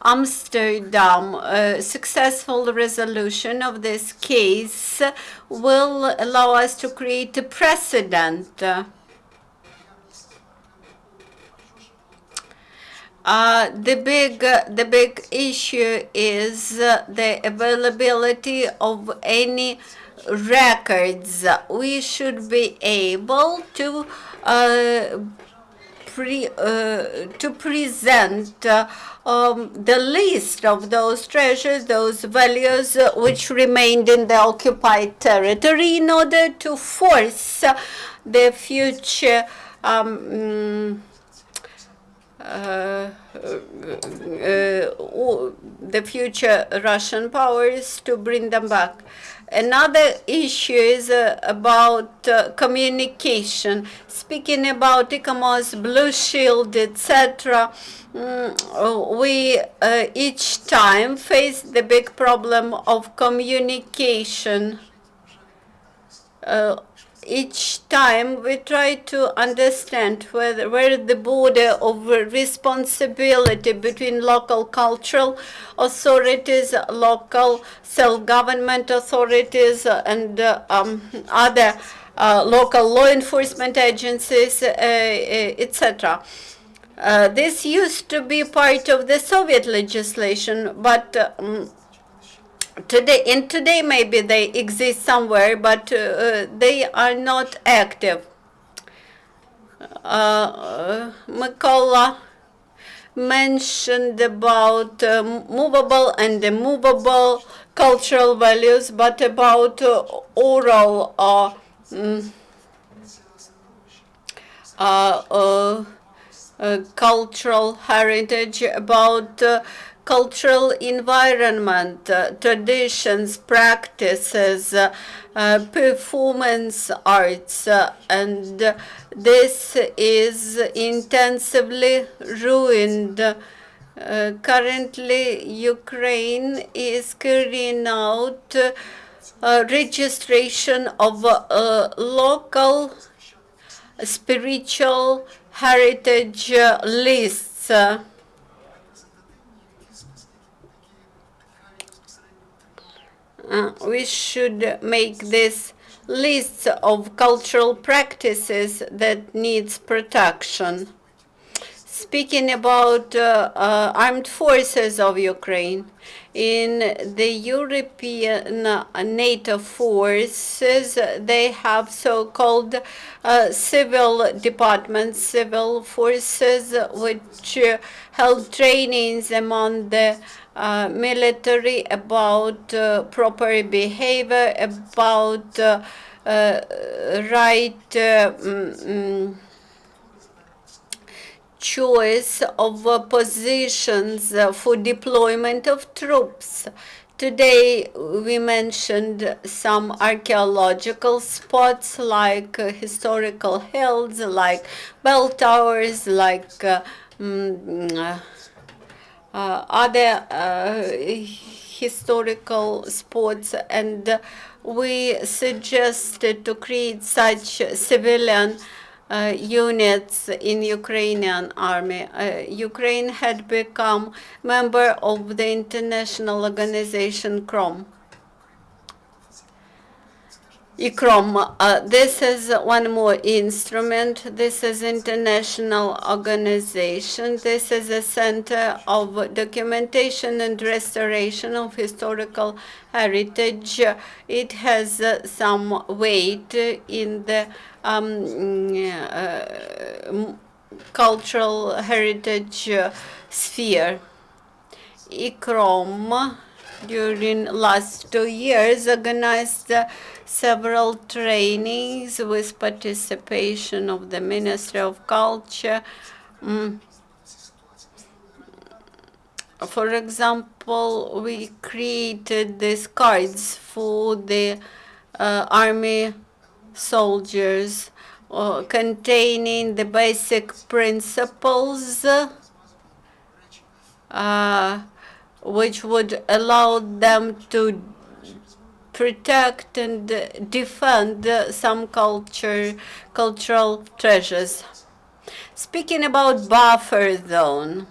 Amsterdam. A successful resolution of this case will allow us to create a precedent. The big issue is the availability of any records. We should be able to present the list of those treasures, those values which remained in the occupied territory in order to force the future the future Russian powers to bring them back. Another issue is about communication. Speaking about ICOMOS, Blue Shield, etc., we each time face the big problem of communication. Each time we try to understand where the border of responsibility between local cultural authorities, local self-government authorities, and other local law enforcement agencies, etc. This used to be part of the Soviet legislation, but today maybe they exist somewhere, but they are not active. Mykola mentioned about movable and immovable cultural values, but about oral cultural heritage, about cultural environment, traditions, practices, performance arts, and this is intensively ruined. Currently, Ukraine is carrying out registration of local spiritual heritage lists. We should make this list of cultural practices that needs protection. Speaking about armed forces of Ukraine, in the European NATO forces, they have so-called civil departments, civil forces, which held trainings among the military about proper behavior, about right choice of positions for deployment of troops. Today we mentioned some archaeological spots like historical hills, like bell towers, like other historical spots, and we suggested to create such civilian units in Ukrainian army. Ukraine had become member of the international organization ICROM. This is one more instrument. This is international organization. This is a center of documentation and restoration of historical heritage. It has some weight in the cultural heritage sphere. ICROM during last 2 years organized several trainings with participation of the Ministry of Culture. For example, we created these cards for the army soldiers containing the basic principles which would allow them to protect and defend some cultural treasures. Speaking about buffer zone,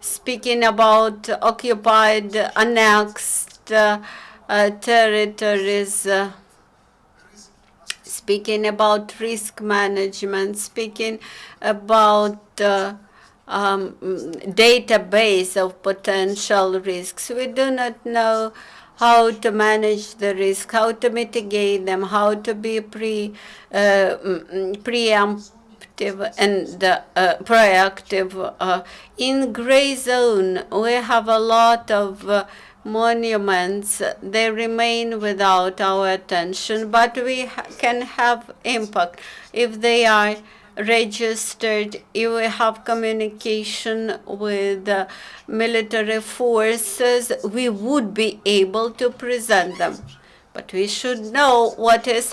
speaking about occupied, annexed territories, speaking about risk management, speaking about database of potential risks. We do not know how to manage the risk, how to mitigate them, how to be preemptive and proactive. In gray zone, we have a lot of monuments. They remain without our attention, but we can have impact if they are registered, if we have communication with military forces, we would be able to present them. But we should know what is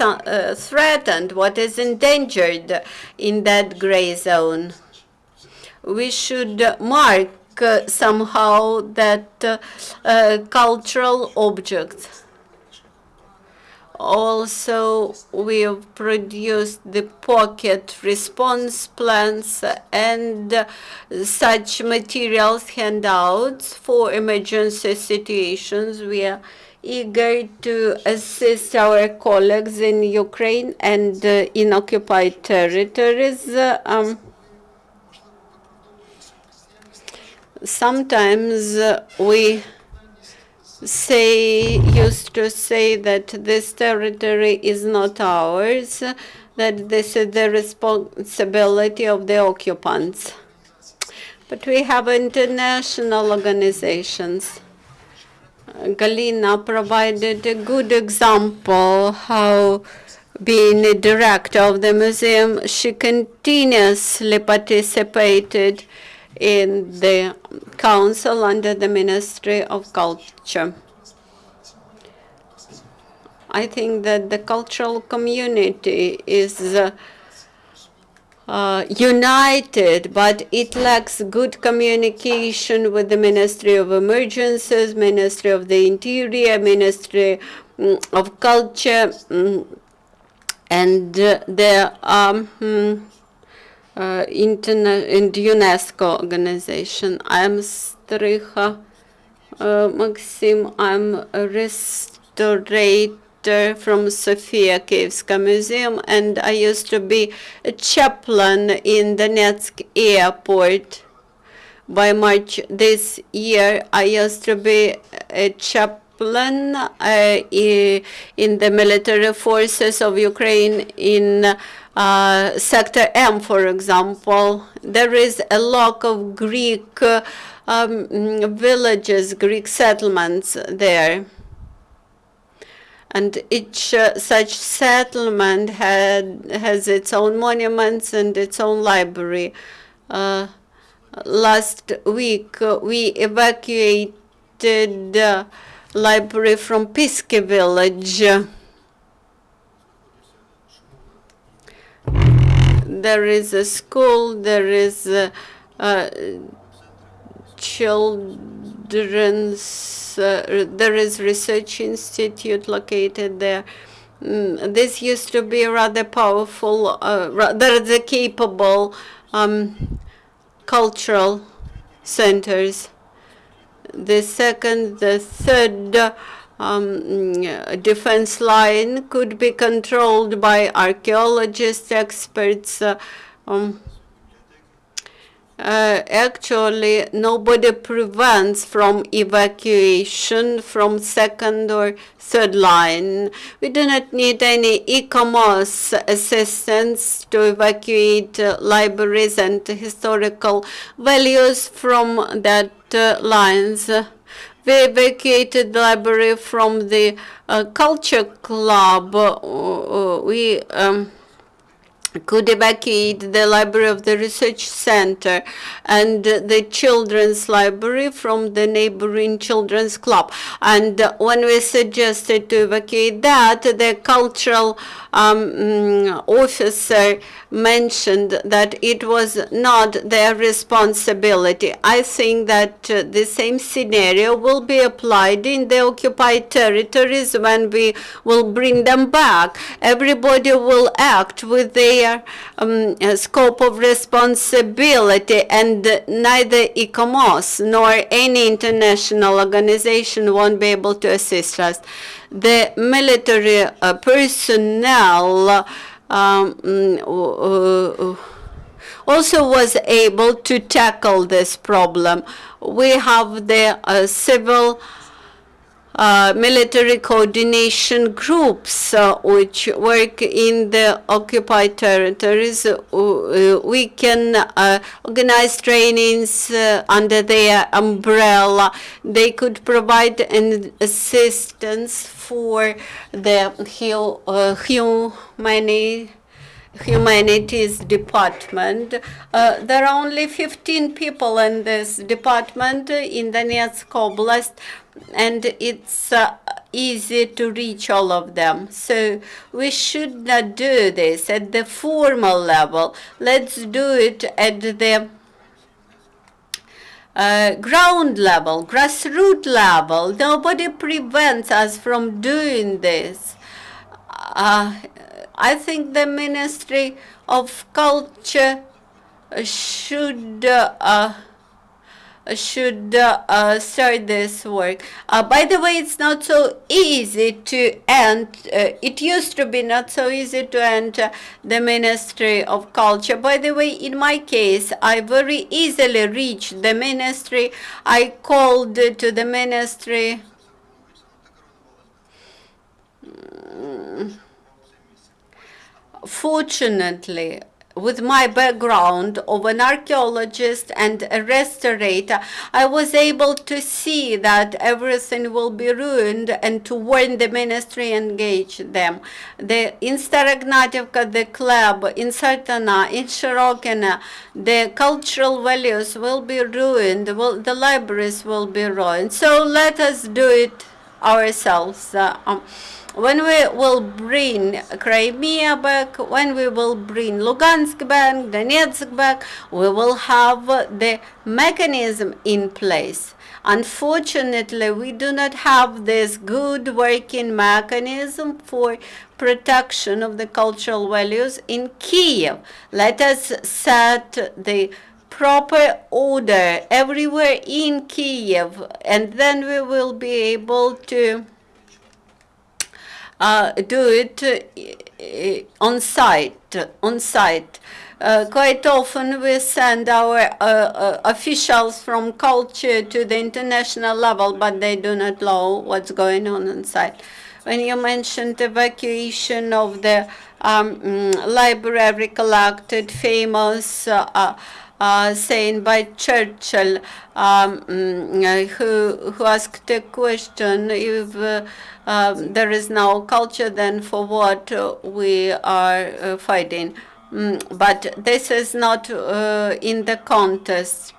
threatened, what is endangered in that gray zone. We should mark somehow that cultural objects. Also, we have produced the pocket response plans and such materials, handouts for emergency situations. We are eager to assist our colleagues in Ukraine and in occupied territories. Sometimes we used to say that this territory is not ours, that this is the responsibility of the occupants. But we have international organizations. Galina provided a good example how, being a director of the museum, she continuously participated in the council under the Ministry of Culture. I think that the cultural community is united, but it lacks good communication with the Ministry of Emergencies, Ministry of the Interior, Ministry of Culture, and the and UNESCO organization. I'm Strycha Maxim. I'm a restorator from Sofia Kievska Museum, and I used to be a chaplain in Donetsk airport. By March this year, I used to be a chaplain in the military forces of Ukraine in Sector M, for example. There is a lot of Greek villages, Greek settlements there. And each such settlement has its own monuments and its own library. Last week, we evacuated the library from Piski village. There is a school, there is a children's, there is research institute located there. This used to be rather powerful, rather capable cultural centers. The second, the third defense line could be controlled by archaeologists, experts. Actually, nobody prevents from evacuation from second or third line. We do not need any e-commerce assistance to evacuate libraries and historical values from that lines. We evacuated the library from the culture club. We could evacuate the library of the research center and the children's library from the neighboring children's club. And when we suggested to evacuate that, the cultural officer mentioned that it was not their responsibility. I think that the same scenario will be applied in the occupied territories when we will bring them back. Everybody will act with their scope of responsibility, and neither ICOMOS nor any international organization won't be able to assist us. The military personnel also was able to tackle this problem. We have the civil military coordination groups which work in the occupied territories. We can organize trainings under their umbrella. They could provide an assistance for the humanities department. There are only 15 people in this department in Donetsk Oblast, and it's easy to reach all of them. So we should not do this at the formal level. Let's do it at the ground level, grassroots level. Nobody prevents us from doing this. I think the Ministry of Culture should start this work. By the way, it's not so easy to enter. It used to be not so easy to enter the Ministry of Culture. By the way, in my case, I very easily reached the ministry. I called to the ministry. Fortunately, with my background of an archaeologist and a restorator, I was able to see that everything will be ruined and to warn the ministry and engage them. In Starognativka, the club, in Sartana, in Shirokina, the cultural values will be ruined, the libraries will be ruined. So let us do it ourselves. When we will bring Crimea back, when we will bring Lugansk back, Donetsk back, we will have the mechanism in place. Unfortunately, we do not have this good working mechanism for protection of the cultural values in Kiev. Let us set the proper order everywhere in Kiev, and then we will be able to do it on site. Quite often we send our officials from culture to the international level, but they do not know what's going on site. When you mentioned evacuation of the library collected famous saying by Churchill, who asked a question, if there is no culture, then for what we are fighting? But this is not in the contest.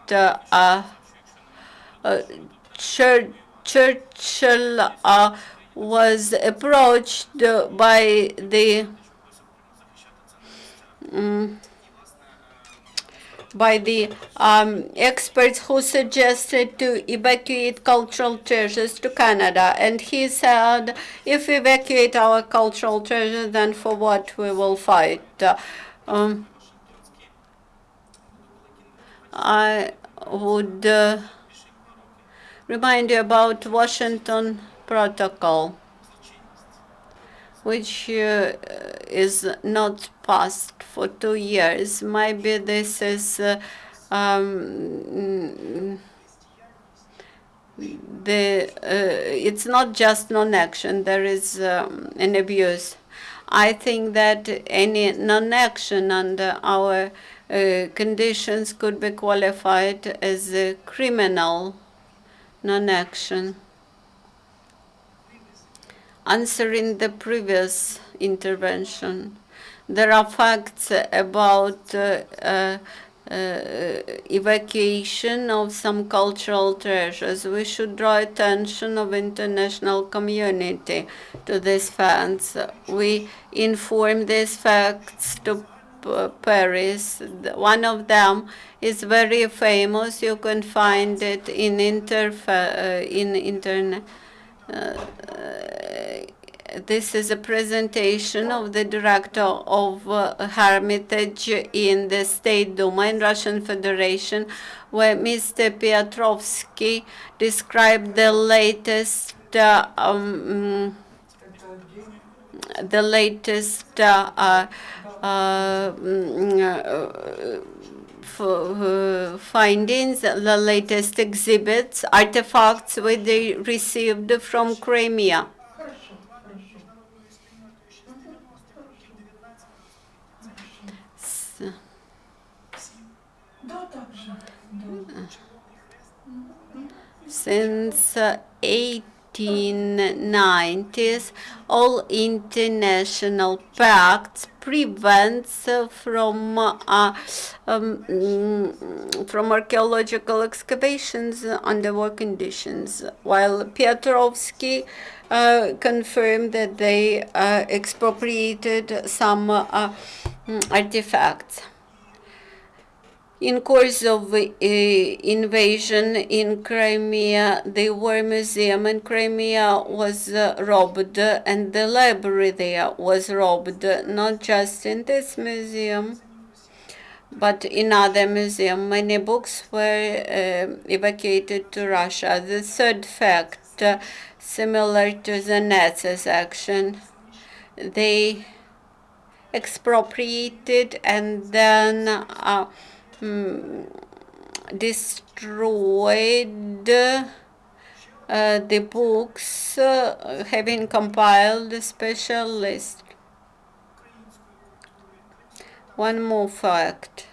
Churchill was approached by the experts who suggested to evacuate cultural treasures to Canada. And he said, if we evacuate our cultural treasures, then for what we will fight? I would remind you about Washington Protocol, which is not passed for 2 years. Maybe this is it's not just non-action, there is an abuse. I think that any non-action under our conditions could be qualified as a criminal non-action. Answering the previous intervention, There are facts about evacuation of some cultural treasures. We should draw attention of international community to these facts. We inform these facts to Paris. One of them is very famous. You can find it in internet. This is a presentation of the director of Hermitage in the State Duma in Russian Federation, where Mr. Piotrovsky described the latest findings, the latest exhibits, artifacts which they received from Crimea. Since 1890s, all international pacts prevents from archaeological excavations under war conditions, while Piotrovsky confirmed that they expropriated some artifacts. In course of invasion in Crimea, the War Museum in Crimea was robbed, and the library there was robbed, not just in this museum, but in other museums. Many books were evacuated to Russia. The third fact, similar to the Nazis' action, they expropriated and then destroyed the books, having compiled a special list. One more fact.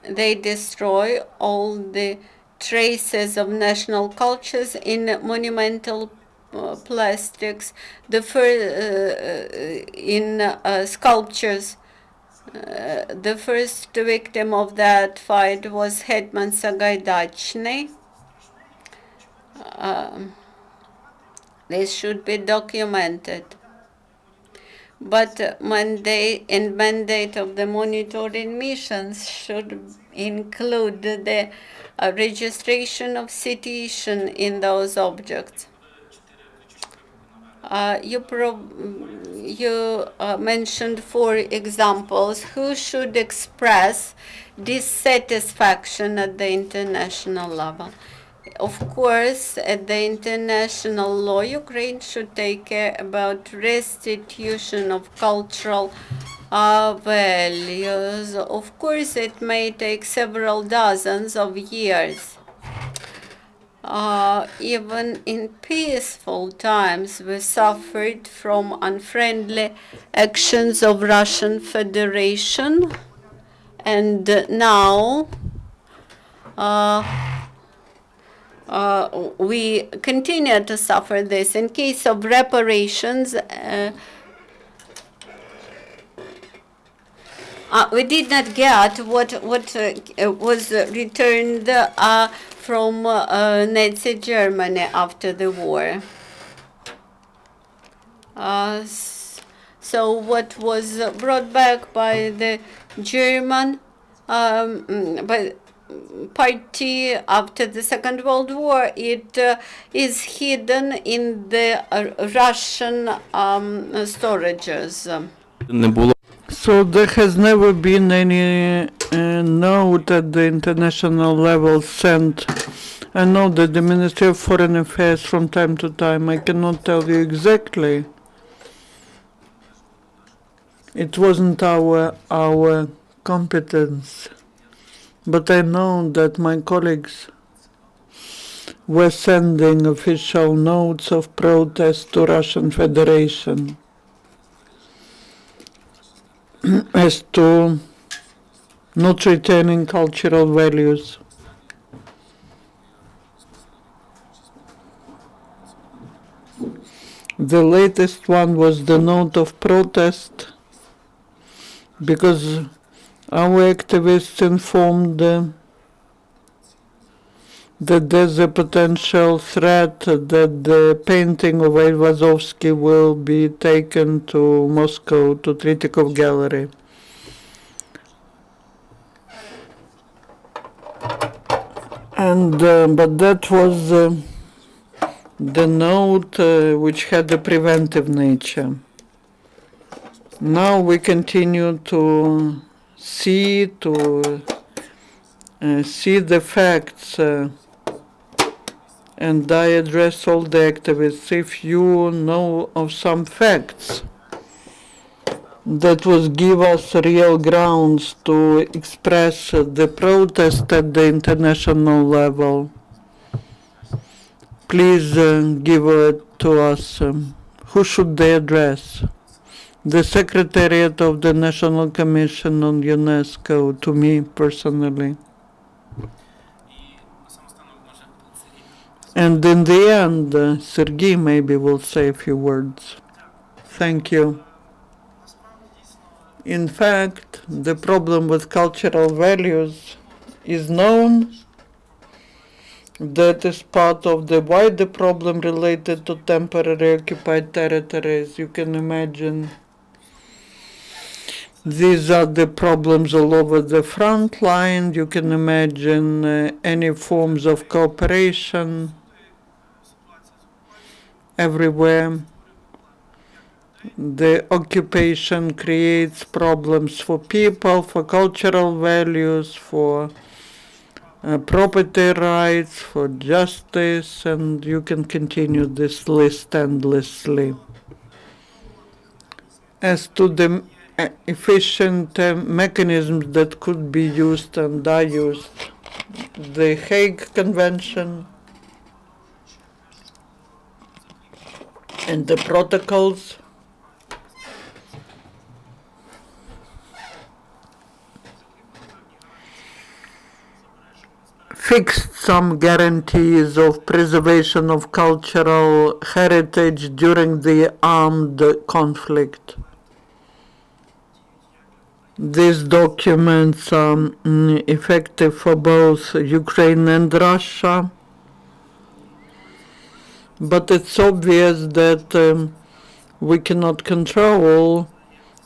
They destroy all the traces of national cultures in monumental plastics, in sculptures. The first victim of that fight was Hetman Sagaidachny. This should be documented. But mandate of the monitoring missions should include the registration of citation in those objects. You mentioned 4 examples. Who should express dissatisfaction at the international level? Of course, at the international law, Ukraine should take care about restitution of cultural values. Of course, it may take several dozens of years. Even in peaceful times, we suffered from unfriendly actions of Russian Federation, and now we continue to suffer this. In case of reparations, we did not get what was returned from Nazi Germany after the war. So what was brought back by the German party after the Second World War, it is hidden in the Russian storages. Не було So there has never been any note at the international level sent. I know that the Ministry of Foreign Affairs from time to time, I cannot tell you exactly. It wasn't our competence. But I know that my colleagues were sending official notes of protest to Russian Federation as to not retaining cultural values. The latest one was the note of protest because our activists informed that there's a potential threat that the painting of Ayvazovsky will be taken to Moscow, to Tretьяков Gallery. And but that was the note which had a preventive nature. Now we continue to see the facts, and I address all the activists. If you know of some facts that will give us real grounds to express the protest at the international level, please give it to us. Who should they address? The Secretariat of the National Commission on UNESCO, to me personally. And in the end, Sergei maybe will say a few words. Thank you. In fact, the problem with cultural values is known. That is part of the wider problem related to temporary occupied territories. You can imagine these are the problems all over the front line. You can imagine any forms of cooperation everywhere. The occupation creates problems for people, for cultural values, for property rights, for justice, and you can continue this list endlessly. As to the efficient mechanisms that could be used and are used, the Hague Convention and the protocols fixed some guarantees of preservation of cultural heritage during the armed conflict. These documents are effective for both Ukraine and Russia, but it's obvious that we cannot control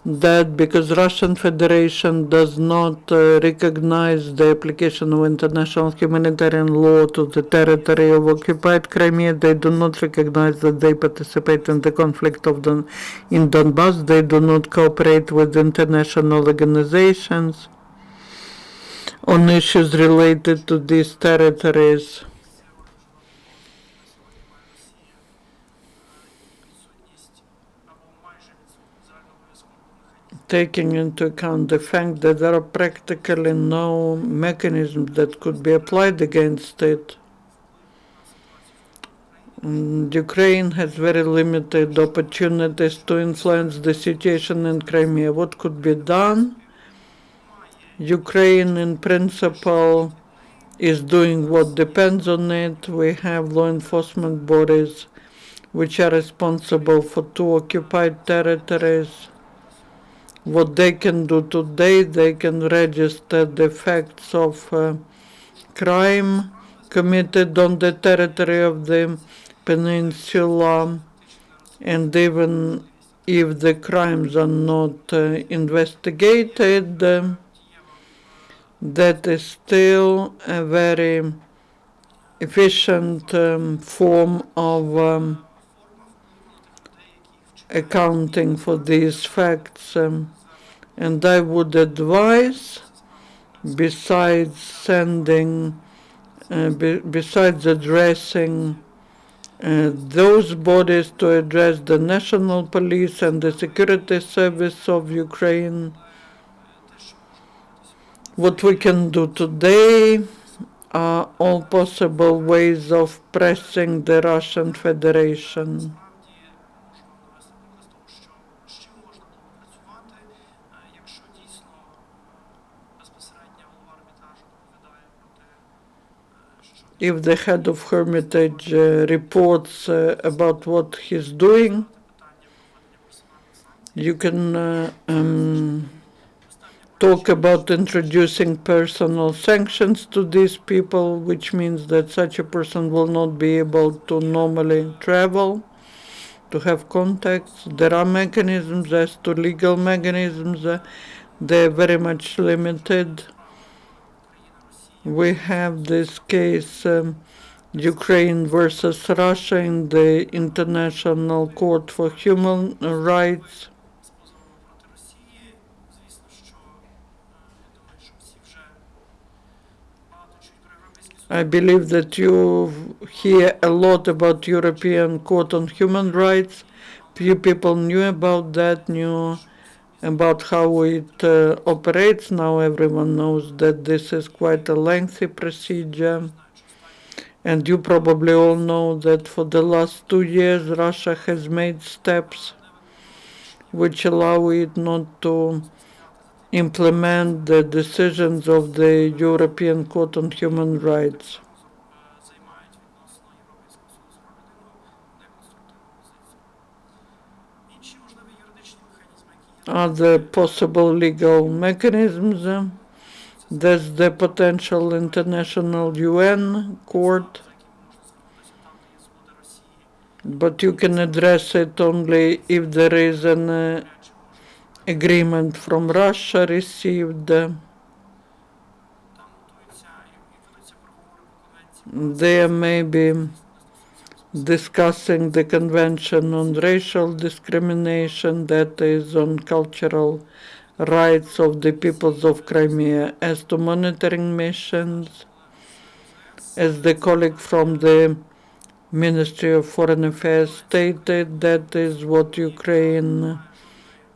that because Russian Federation does not recognize the application of international humanitarian law to the territory of occupied Crimea. They do not recognize that they participate in the conflict in Donbass. They do not cooperate with international organizations on issues related to these territories. Taking into account the fact that there are practically no mechanisms that could be applied against it. Ukraine has very limited opportunities to influence the situation in Crimea. What could be done? Ukraine, in principle, is doing what depends on it. We have law enforcement bodies which are responsible for 2 occupied territories. What they can do today, they can register the facts of crime committed on the territory of the peninsula, and even if the crimes are not investigated, that is still a very efficient form of accounting for these facts, and I would advise, besides addressing those bodies, to address the national police and the security service of Ukraine. What we can do today are all possible ways of pressing the Russian Federation. If the head of Hermitage reports about what he's doing, you can talk about introducing personal sanctions to these people, which means that such a person will not be able to normally travel, to have contacts. There are mechanisms as to legal mechanisms. They're very much limited. We have this case, Ukraine versus Russia in the International Court for Human Rights. I believe that you hear a lot about European Court on Human Rights. Few people knew about that, knew about how it operates. Now everyone knows that this is quite a lengthy procedure. And you probably all know that for the last 2 years Russia has made steps which allow it not to implement the decisions of the European Court on Human Rights. Other possible legal mechanisms, there's the potential international UN court, but you can address it only if there is an agreement from Russia received. There may be discussing the Convention on Racial Discrimination, that is on cultural rights of the peoples of Crimea. As to monitoring missions, as the colleague from the Ministry of Foreign Affairs stated, that is what Ukraine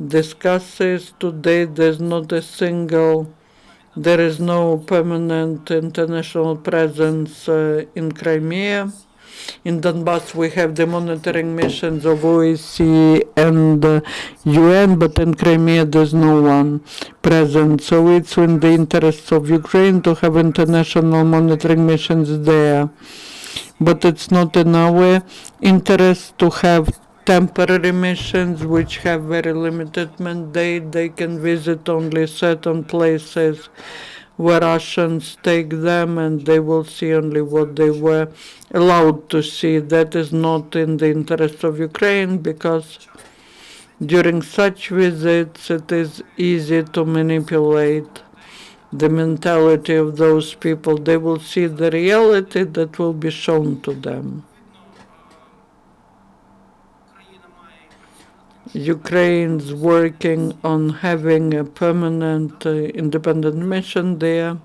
discusses. Today there is no permanent international presence in Crimea. In Donbass we have the monitoring missions of OSCE and UN, but in Crimea there's no one present. So it's in the interests of Ukraine to have international monitoring missions there. But it's not in our interest to have temporary missions which have very limited mandate. They can visit only certain places where Russians take them, and they will see only what they were allowed to see. That is not in the interest of Ukraine, because during such visits it is easy to manipulate the mentality of those people. They will see the reality that will be shown to them. Ukraine's working on having a permanent independent mission there.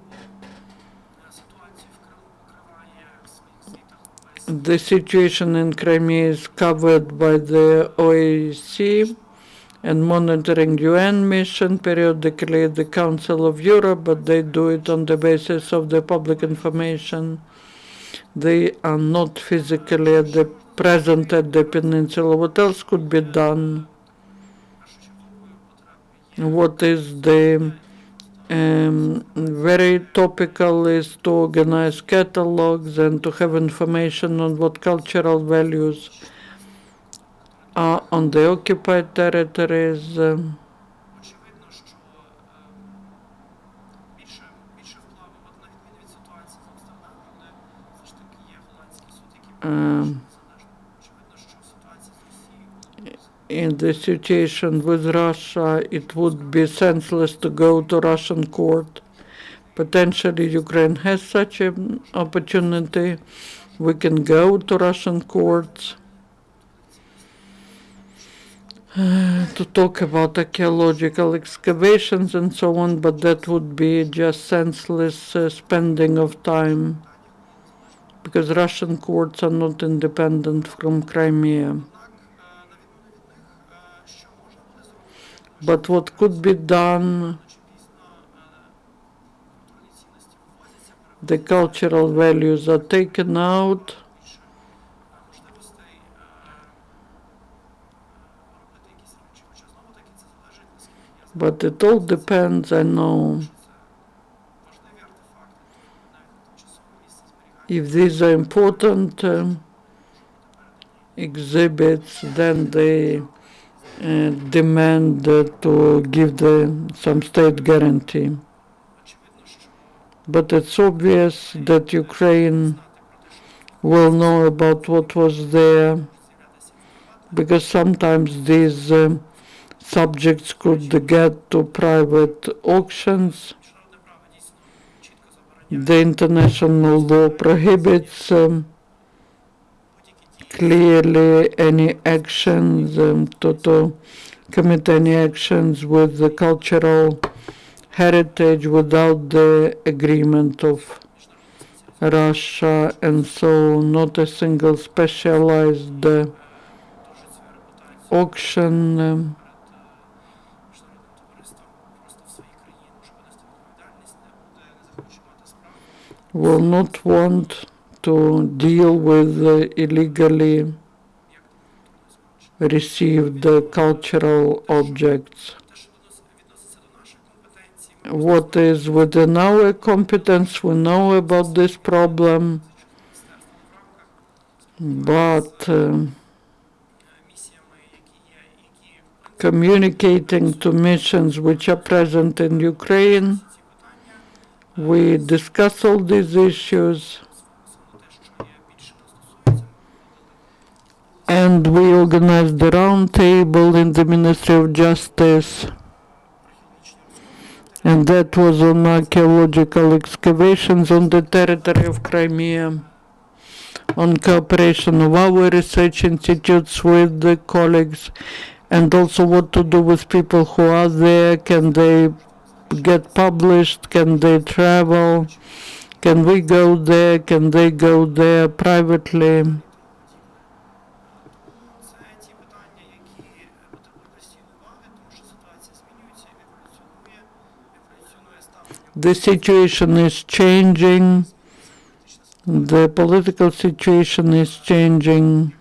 The situation in Crimea is covered by the OSCE and monitoring UN mission, periodically the Council of Europe, but they do it on the basis of the public information. They are not physically present at the peninsula. What else could be done? What is the very topical is to organize catalogs and to have information on what cultural values are on the occupied territories. In the situation with Russia, it would be senseless to go to Russian court. Potentially Ukraine has such an opportunity. We can go to Russian courts to talk about archaeological excavations and so on, but that would be just senseless spending of time, because Russian courts are not independent from Crimea. But what could be done? The cultural values are taken out. But it all depends, I know. If these are important exhibits, then they demand to give some state guarantee. But it's obvious that Ukraine will know about what was there, because sometimes these subjects could get to private auctions. The international law prohibits clearly any actions to commit any actions with the cultural heritage without the agreement of Russia, and so not a single specialized auction will not want to deal with illegally received cultural objects. What is within our competence, we know about this problem, but communicating to missions which are present in Ukraine, we discuss all these issues, and we organized the round table in the Ministry of Justice, and that was on archaeological excavations on the territory of Crimea, on cooperation of our research institutes with the colleagues, and also what to do with people who are there. Can they get published? Can they travel? Can we go there? Can they go there privately? The situation is changing. The political situation is changing.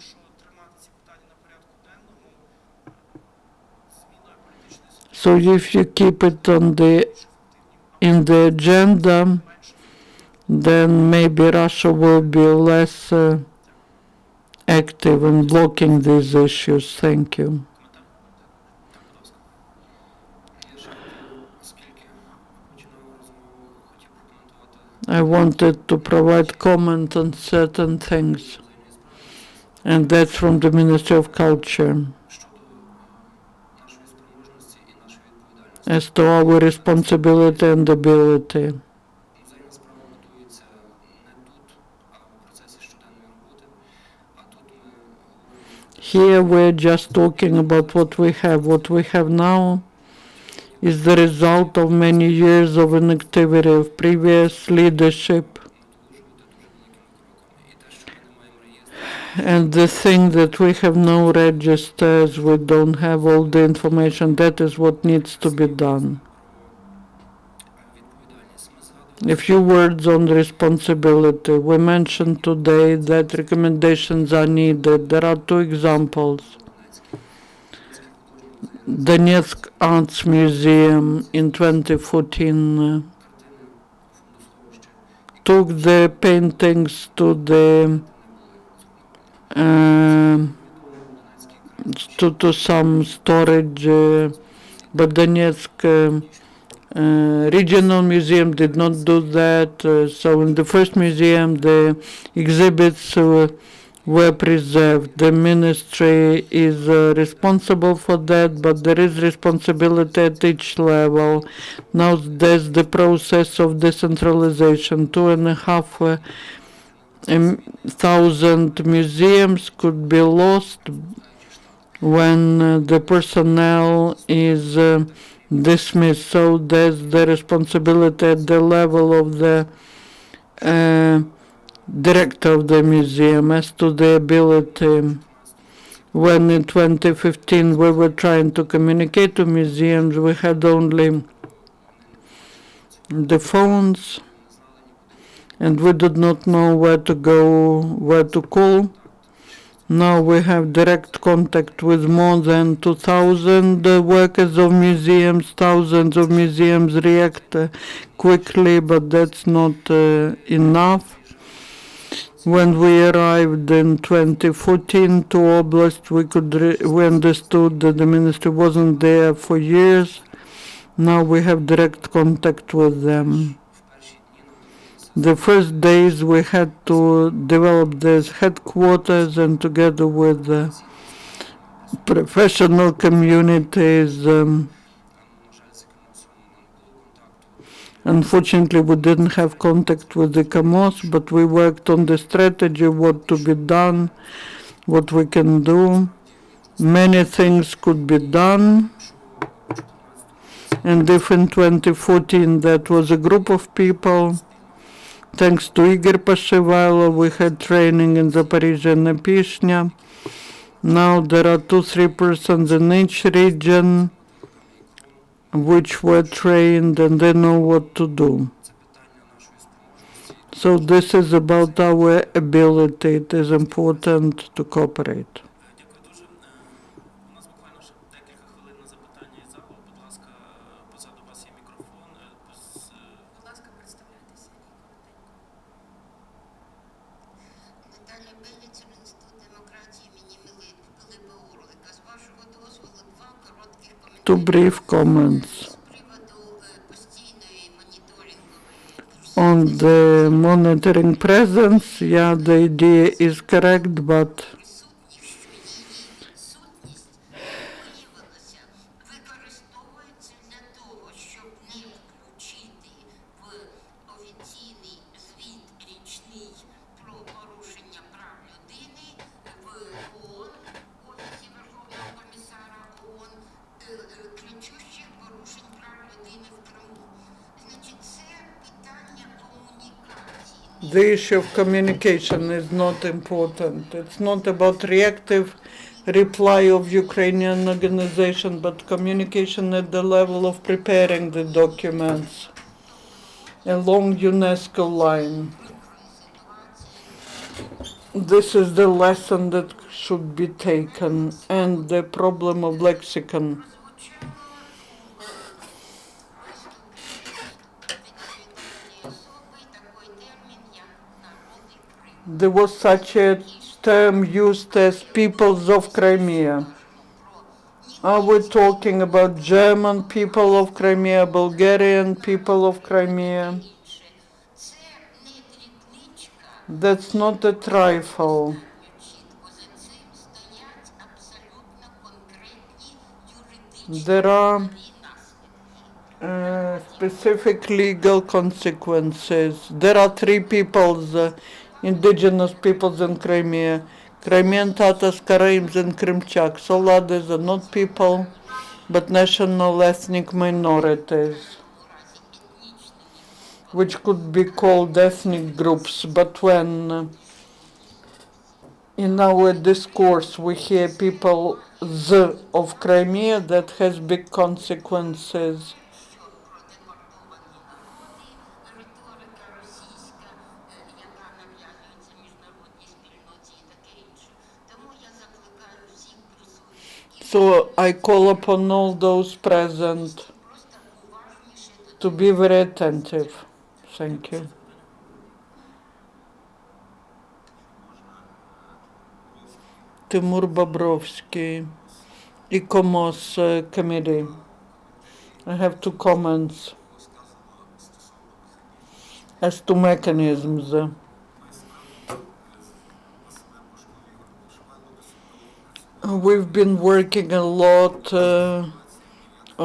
So if you keep it in the agenda, then maybe Russia will be less active in blocking these issues. Thank you. I wanted to provide comment on certain things, and that's from the Ministry of Culture, as to our responsibility and ability. Here we're just talking about what we have. What we have now is the result of many years of inactivity of previous leadership. And the thing that we have no registers, we don't have all the information, that is what needs to be done. A few words on responsibility. We mentioned today that recommendations are needed. There are two examples. Donetsk Arts Museum in 2014 took the paintings to some storage, but Donetsk regional museum did not do that. So in the first museum, the exhibits were preserved. The ministry is responsible for that, but there is responsibility at each level. Now there's the process of decentralization. 2,500 museums could be lost when the personnel is dismissed. So there's the responsibility at the level of the director of the museum. As to the ability, when in 2015 we were trying to communicate to museums, we had only the phones, and we did not know where to go, where to call. Now we have direct contact with more than 2,000 workers of museums. Thousands of museums react quickly, but that's not enough. When we arrived in 2014 to Oblast, we understood that the ministry wasn't there for years. Now we have direct contact with them. The first days we had to develop this headquarters, and together with the professional communities, unfortunately we didn't have contact with the CAMOS, but we worked on the strategy, what to be done, what we can do. Many things could be done. And if in 2014 that was a group of people, thanks to Igor Pashivailo, we had training in Zaporizhia and Epishnya. Now there are 2-3 persons in each region which were trained and they know what to do. So this is about our ability. It is important to cooperate. Дякую дуже. У нас буквально ще декілька хвилин на запитання із залу. Будь ласка, позаду вас є мікрофон. Будь ласка, представляйтеся. Наталія Беліцер, Інститут демократії імені Пилипа Орлика. З вашого дозволу, два коротких коментарі. Two brief comments З приводу постійної моніторингової. on the monitoring presence. Yeah, the idea is correct, but Сутність, виявилося, використовується для того, щоб не включити в офіційний звіт річний про порушення прав людини в ООН, Офісі Верховного комісара ООН, кричущих порушень прав людини в Криму. Значить, це питання комунікації. the issue of communication is not important. It's not about reactive reply of Ukrainian organization, but communication at the level of preparing the documents along UNESCO line. This is the lesson that should be taken, and the problem of lexicon. There was such a term used as peoples of Crimea. Are we talking about German people of Crimea, Bulgarian people of Crimea? Це не дрібничка, That's not a trifle. чітко за цим стоять абсолютно конкретні юридичні There are наслідки. specific legal consequences. There are 3 peoples, indigenous peoples in Crimea: Crimean Tatars, Karaim's, and Krimchaks. All others are not people, but national ethnic minorities, which could be called ethnic groups. But when in our discourse we hear people of Crimea, that has big consequences. Риторика російська, яка нав'язується міжнародній спільноті і таке інше. Тому я закликаю всіх присутніх So I call upon all those present просто уважніше до to be very attentive. Thank you. Timur Bobrovsky, ICOMOS committee. I have 2 comments as to mechanisms. We've been working a lot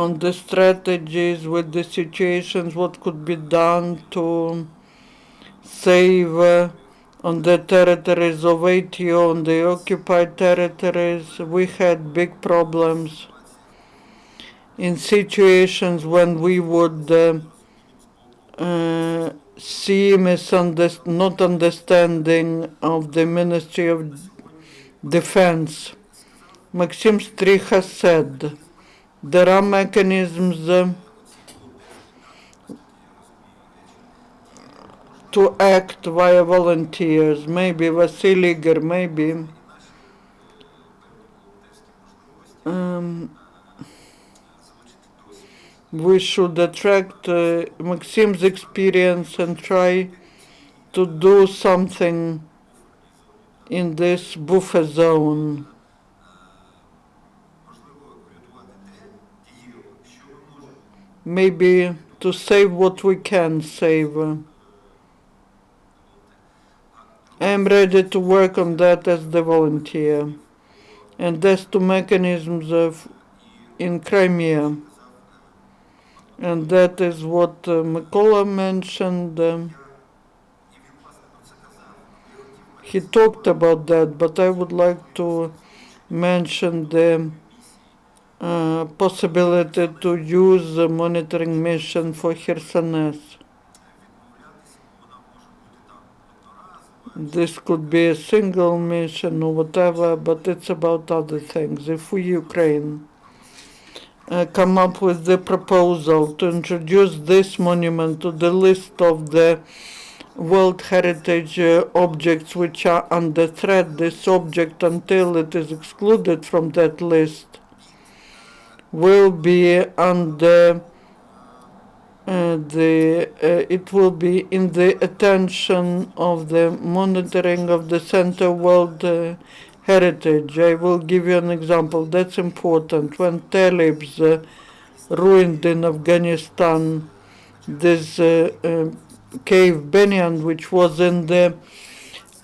on the strategies with the situations, what could be done to save on the territories of ATO, on the occupied territories. We had big problems in situations when we would see not understanding of the Ministry of Defense. Maxim Striha said, there are mechanisms to act via volunteers, maybe Vasily Igor, maybe we should attract Maxim's experience and try to do something in this buffer zone. Maybe to save what we can save. I'm ready to work on that as the volunteer. And as to mechanisms of in Crimea. And that is what Mykola mentioned. He talked about that, but I would like to mention the possibility to use a monitoring mission for Khersones. This could be a single mission or whatever, but it's about other things. If we, Ukraine, come up with the proposal to introduce this monument to the list of the World Heritage objects which are under threat, this object, until it is excluded from that list, will be under it will be in the attention of the monitoring of the Center World Heritage. I will give you an example. That's important. When Talibs ruined in Afghanistan this cave Banyan, which was in the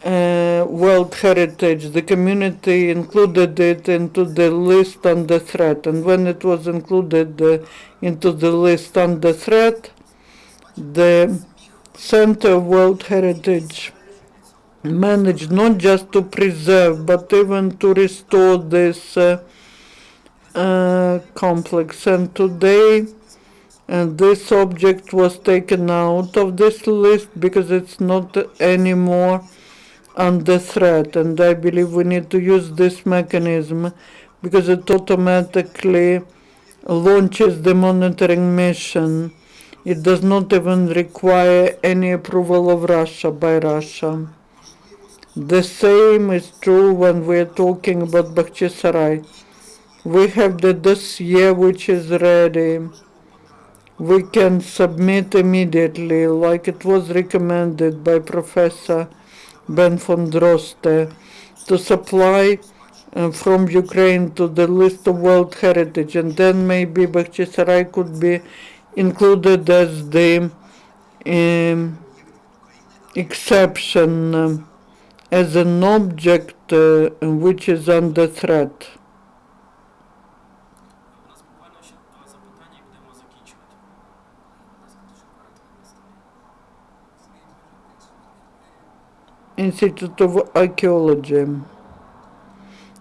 World Heritage, the community included it into the list under threat. And when it was included into the list under threat, the Center of World Heritage managed not just to preserve but even to restore this complex. And today, this object was taken out of this list because it's not anymore under threat. And I believe we need to use this mechanism because it automatically launches the monitoring mission. It does not even require any approval of Russia by Russia. The same is true when we're talking about Bakhchisarai. We have the dossier which is ready. We can submit immediately, like it was recommended by Professor Ben von Droste, to supply from Ukraine to the list of World Heritage, and then maybe Bakhchisarai could be included as the exception, as an object which is under threat. У нас буквально ще два запитання і будемо закінчувати. Institute of Archaeology.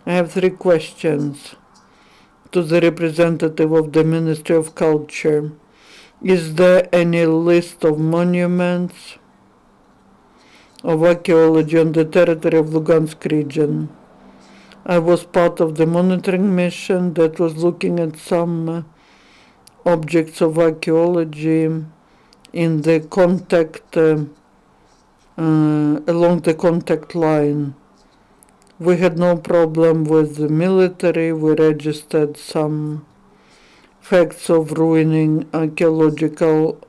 I have 3 questions to the representative of the Ministry of Culture. Is there any list of monuments of archaeology on the territory of Lugansk region? I was part of the monitoring mission that was looking at some objects of archaeology in the contact along the contact line. We had no problem with the military. We registered some facts of ruining archaeological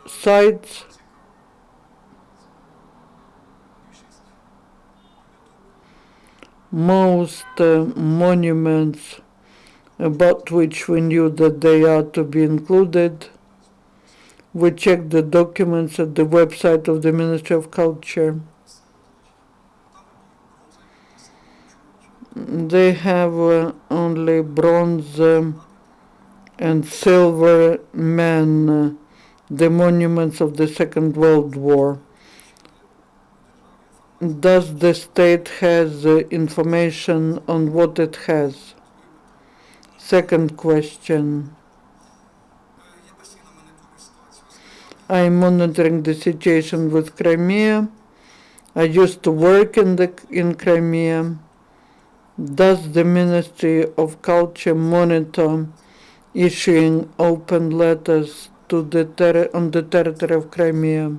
sites. Most monuments about which we knew that they are to be included. We checked the documents at the website of the Ministry of Culture. They have only bronze and silver men, the monuments of the Second World War. Does the state has information on what it has? Second question. I'm monitoring the situation with Crimea. I used to work in Crimea. Does the Ministry of Culture monitor issuing open letters to on the territory of Crimea?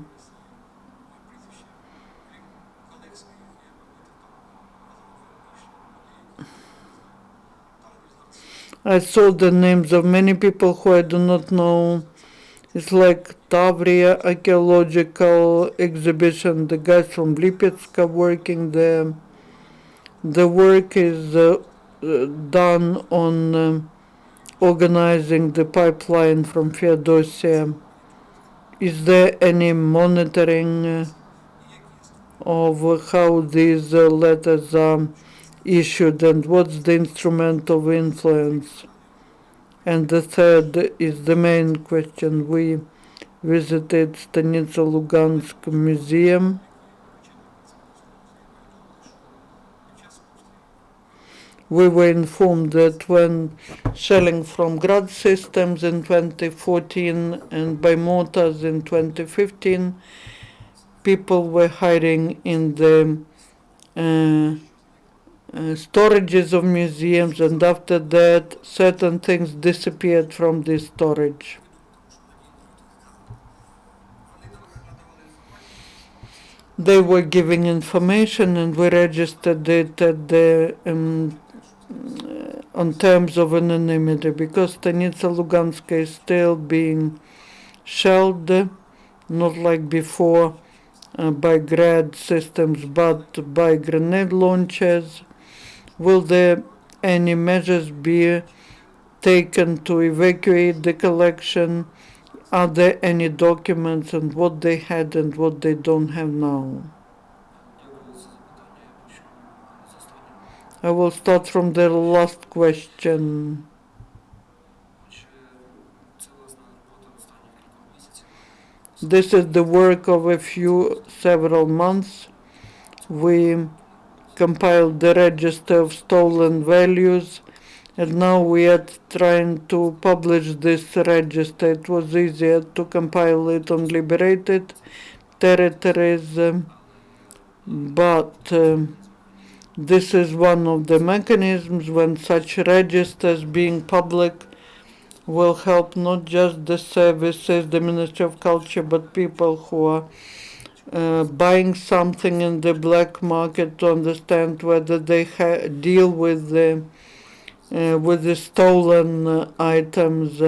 I saw the names of many people who I do not know It's like Tavria archaeological exhibition. The guys from Lipetsk are working there. The work is done on organizing the pipeline from Feodosia. Is there any monitoring of how these letters are issued and what's the instrument of influence? And the third is the main question. We visited Stanitsa Lugansk Museum. We were informed that when shelling from Grad systems in 2014 and by mortars in 2015, people were hiding in the storages of museums, and after that certain things disappeared from this storage. They were giving information and we registered it at the on terms of anonymity because Stanitsa Luganska is still being shelled, not like before by Grad systems but by grenade launchers. Will there any measures be taken to evacuate the collection? Are there any documents and what they had and what they don't have now? I will start from the last question. This is the work of several months. We compiled the register of stolen values and now we are trying to publish this register. It was easier to compile it on liberated territories, but this is one of the mechanisms when such registers being public will help not just the services, the Ministry of Culture, but people who are buying something in the black market to understand whether they deal with the stolen items.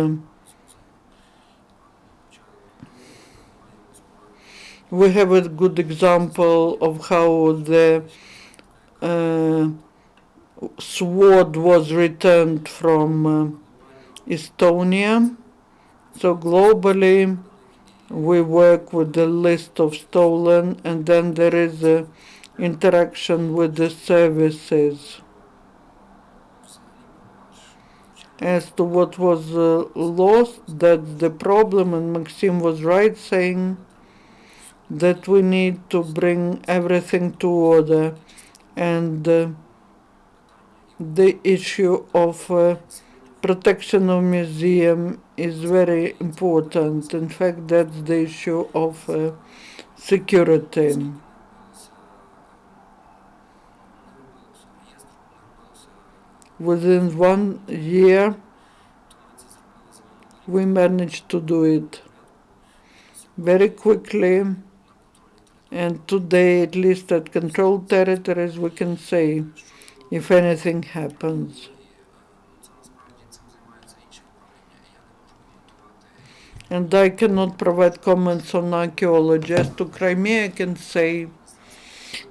We have a good example of how the uh, sword was returned from Estonia. So globally, we work with the list of stolen, and then there is a interaction with the services. As to what was lost, that's the problem, and Maxim was right saying that we need to bring everything to order, and the issue of protection of museum is very important. In fact, that's the issue of security. Within 1 year, we managed to do it very quickly, and today, at least at controlled territories, we can say if anything happens. And I cannot provide comments on archaeology. As to Crimea, I can say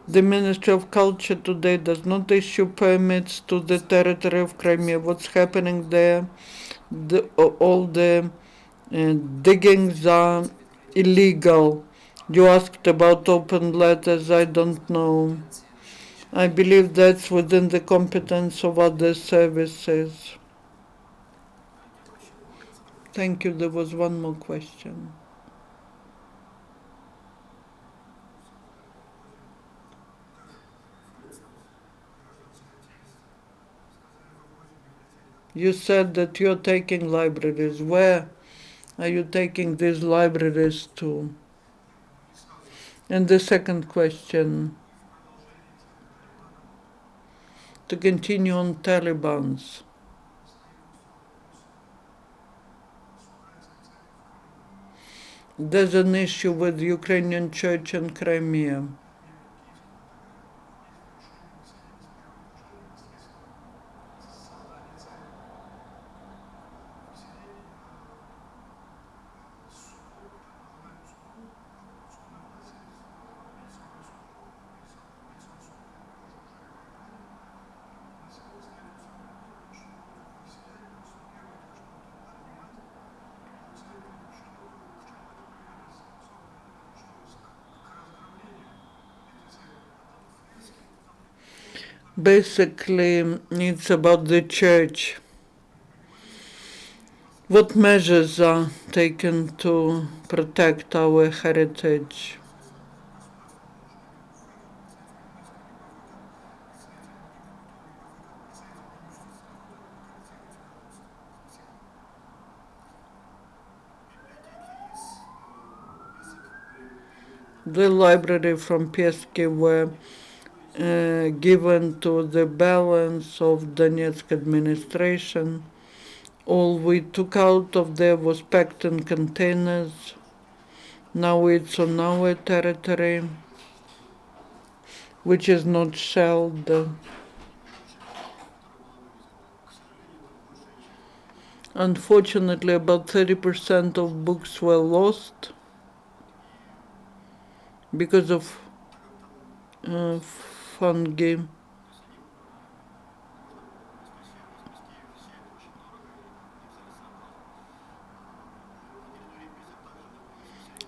the Ministry of Culture today does not issue permits to the territory of Crimea. What's happening there? All the diggings are illegal. You asked about open letters. I don't know. I believe that's within the competence of other services. Thank you. There was one more question. You said that you're taking libraries. Where are you taking these libraries to? And the second question, to continue on Taliban's. There's an issue with Ukrainian church in Crimea. Basically, it's about the church. What measures are taken to protect our heritage? The library from Pieski were given to the balance of Donetsk administration. All we took out of there was packed in containers. Now it's on our territory, which is not shelled. Unfortunately, about 30% of books were lost because of fungi.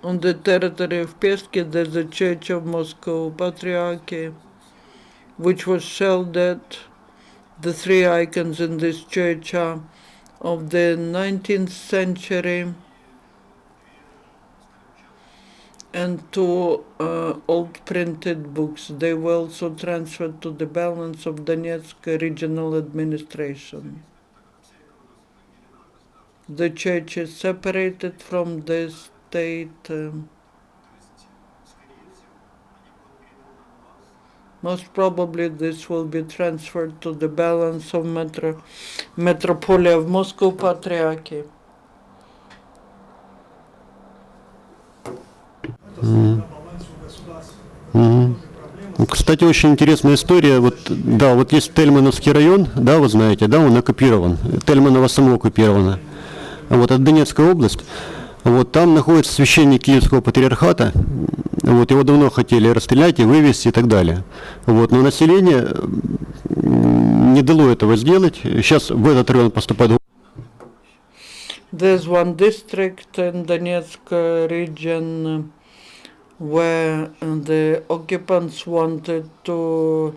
On the territory of Peski, there's a Church of Moscow Patriarchy, which was sheltered. The three icons in this church are of the 19th century, and two old printed books. They were also transferred to the balance of Donetsk regional administration. The church is separated from the state. Most probably this will be transferred to the balance of Metropolia of Moscow Patriarchy. Кстати, очень интересная история. Вот, да, вот есть Тельмановский район, да, вы знаете, да, он оккупирован. Тельманово само оккупировано. Вот, это Донецкая область. Вот, там находится священник Киевского патриархата. Вот, его давно хотели расстрелять и вывести и так далее. Вот, но население не дало этого сделать. Сейчас в этот район поступает. There's one district in Donetsk region where the occupants wanted to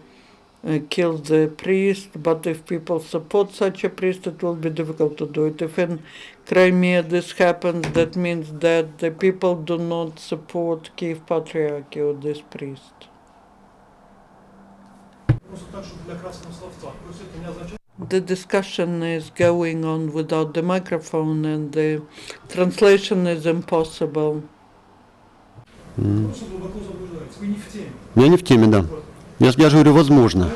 kill the priest, but if people support such a priest, it will be difficult to do it. If in Crimea this happens, that means that the people do not support Kiev Patriarchy or this priest. The discussion is going on without the microphone and the translation is impossible. Я не в теме, да. Я же говорю, возможно.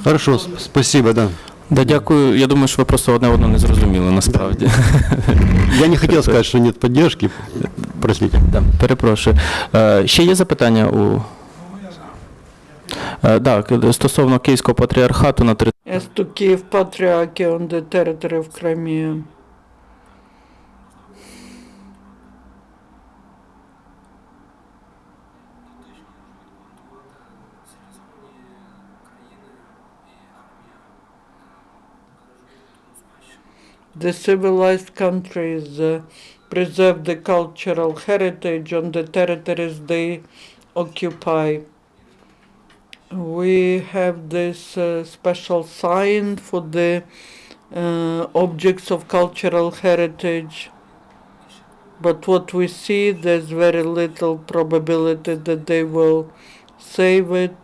Хорошо, спасибо, да. Да, дякую. Я думаю, що ви просто одне одного не зрозуміли, насправді. Я не хотів сказати, що нет поддержки. Простите. Да, перепрошую. Ще є запитання у... Так, стосовно Київського патріархату на території... As to Kiev Patriarchy on the territory of Crimea. The civilized countries preserve the cultural heritage on the territories they occupy. We have this special sign for the objects of cultural heritage, but what we see, there's very little probability that they will save it.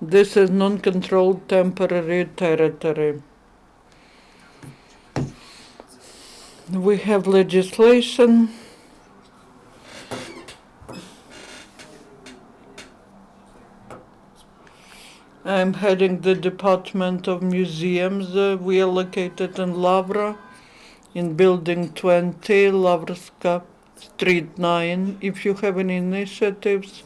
This is non-controlled temporary territory. We have legislation. I'm heading the Department of Museums. We are located in Lavra, in Building 20, Lavrovska Street 9. If you have any initiatives,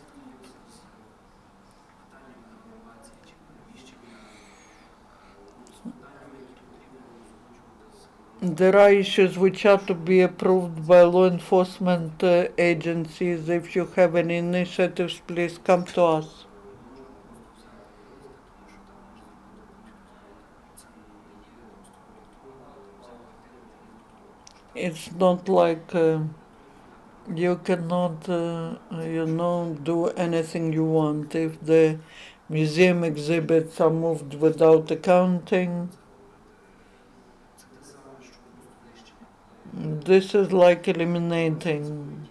there are issues which are to be approved by law enforcement agencies. If you have any initiatives, please come to us. It's not like you cannot, do anything you want. If the museum exhibits are moved without accounting, this is like eliminating.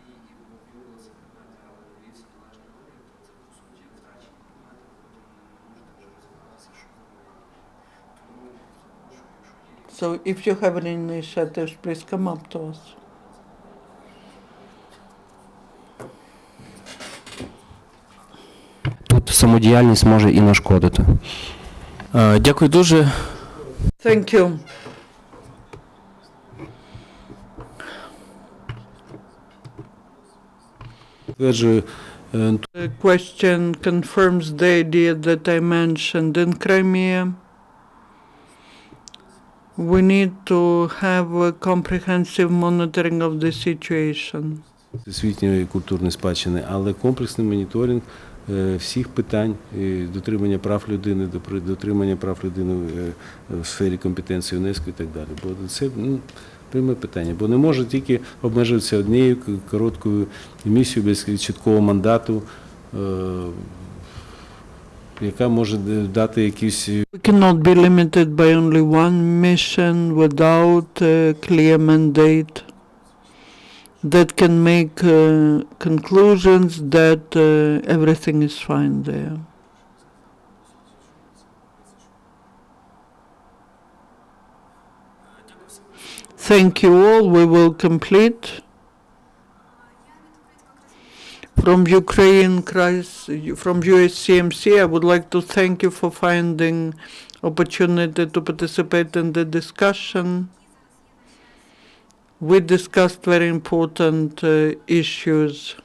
So if you have any initiatives, please come up to us. Тут самодіяльність може і нашкодити. Дякую дуже. Thank you. Підтверджую, The question confirms the idea that I mentioned in Crimea. We need to have a comprehensive monitoring of the situation. всесвітньої культурної спадщини, але комплексний моніторинг всіх питань дотримання прав людини, дотримання прав людини в сфері компетенції ЮНЕСКО і так далі. Бо це пряме питання, бо не може тільки обмежуватися однією короткою місією без чіткого мандату, яка може дати якісь. We cannot be limited by only one mission without a clear mandate that can make conclusions that everything is fine there. Thank you all. We will complete. From from UCMC, I would like to thank you for finding opportunity to participate in the discussion. We discussed very important issues.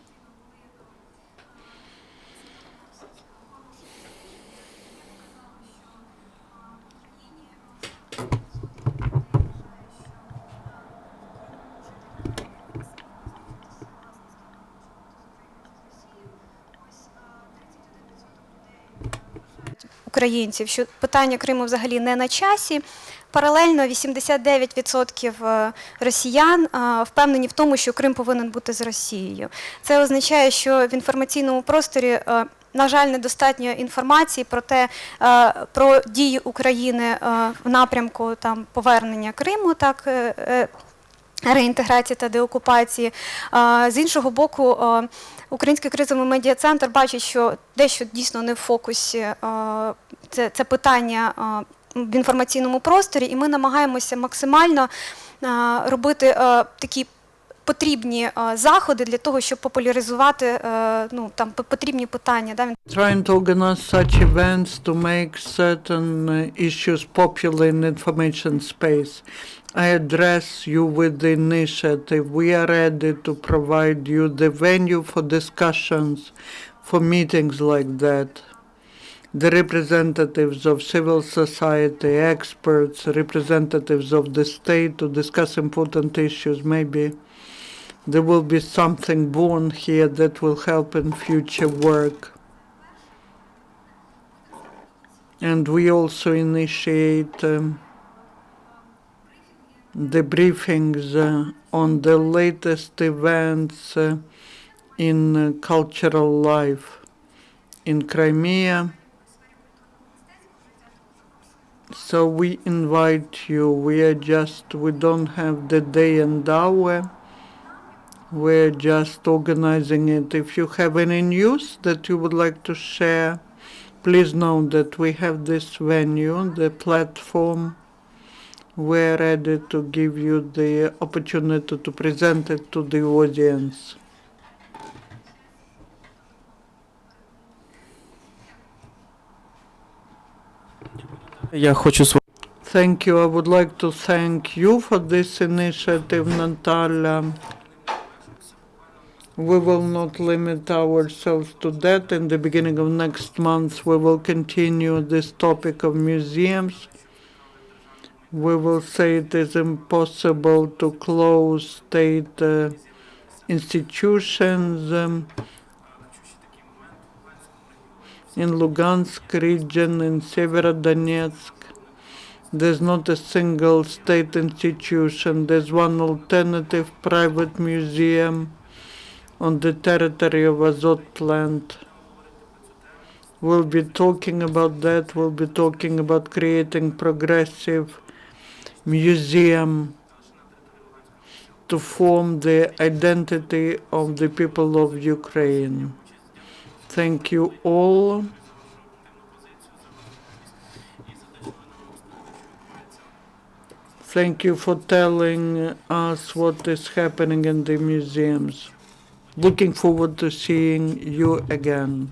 Українців, що питання Криму взагалі не на часі. Паралельно 89% росіян впевнені в тому, що Крим повинен бути з Росією. Це означає, що в інформаційному просторі, на жаль, недостатньо інформації про дії України в напрямку повернення Криму, реінтеграції та деокупації. З іншого боку, Український кризовий медіа-центр бачить, що дещо дійсно не в фокусі це питання в інформаційному просторі, і ми намагаємося максимально робити такі потрібні заходи для того, щоб популяризувати потрібні питання. Trying to organize such events to make certain issues popular in information space. I address you with the initiative. We are ready to provide you the venue for discussions, for meetings like that. The representatives of civil society, experts, representatives of the state to discuss important issues. Maybe there will be something born here that will help in future work. And we also initiate the briefings on the latest events in cultural life in Crimea. So we invite you. We don't have the day and hour. We're just organizing it. If you have any news that you would like to share, please know that we have this venue, the platform. We're ready to give you the opportunity to present it to the audience. Я хочу Thank you. I would like to thank you for this initiative, Natalia. We will not limit ourselves to that. In the beginning of next month, we will continue this topic of museums. We will say it is impossible to close state institutions in Lugansk region, in Severodonetsk. There's not a single state institution. There's one alternative private museum on the territory of Azot plant. We'll be talking about that. We'll be talking about creating progressive museum to form the identity of the people of Ukraine. Thank you all. Thank you for telling us what is happening in the museums. Looking forward to seeing you again.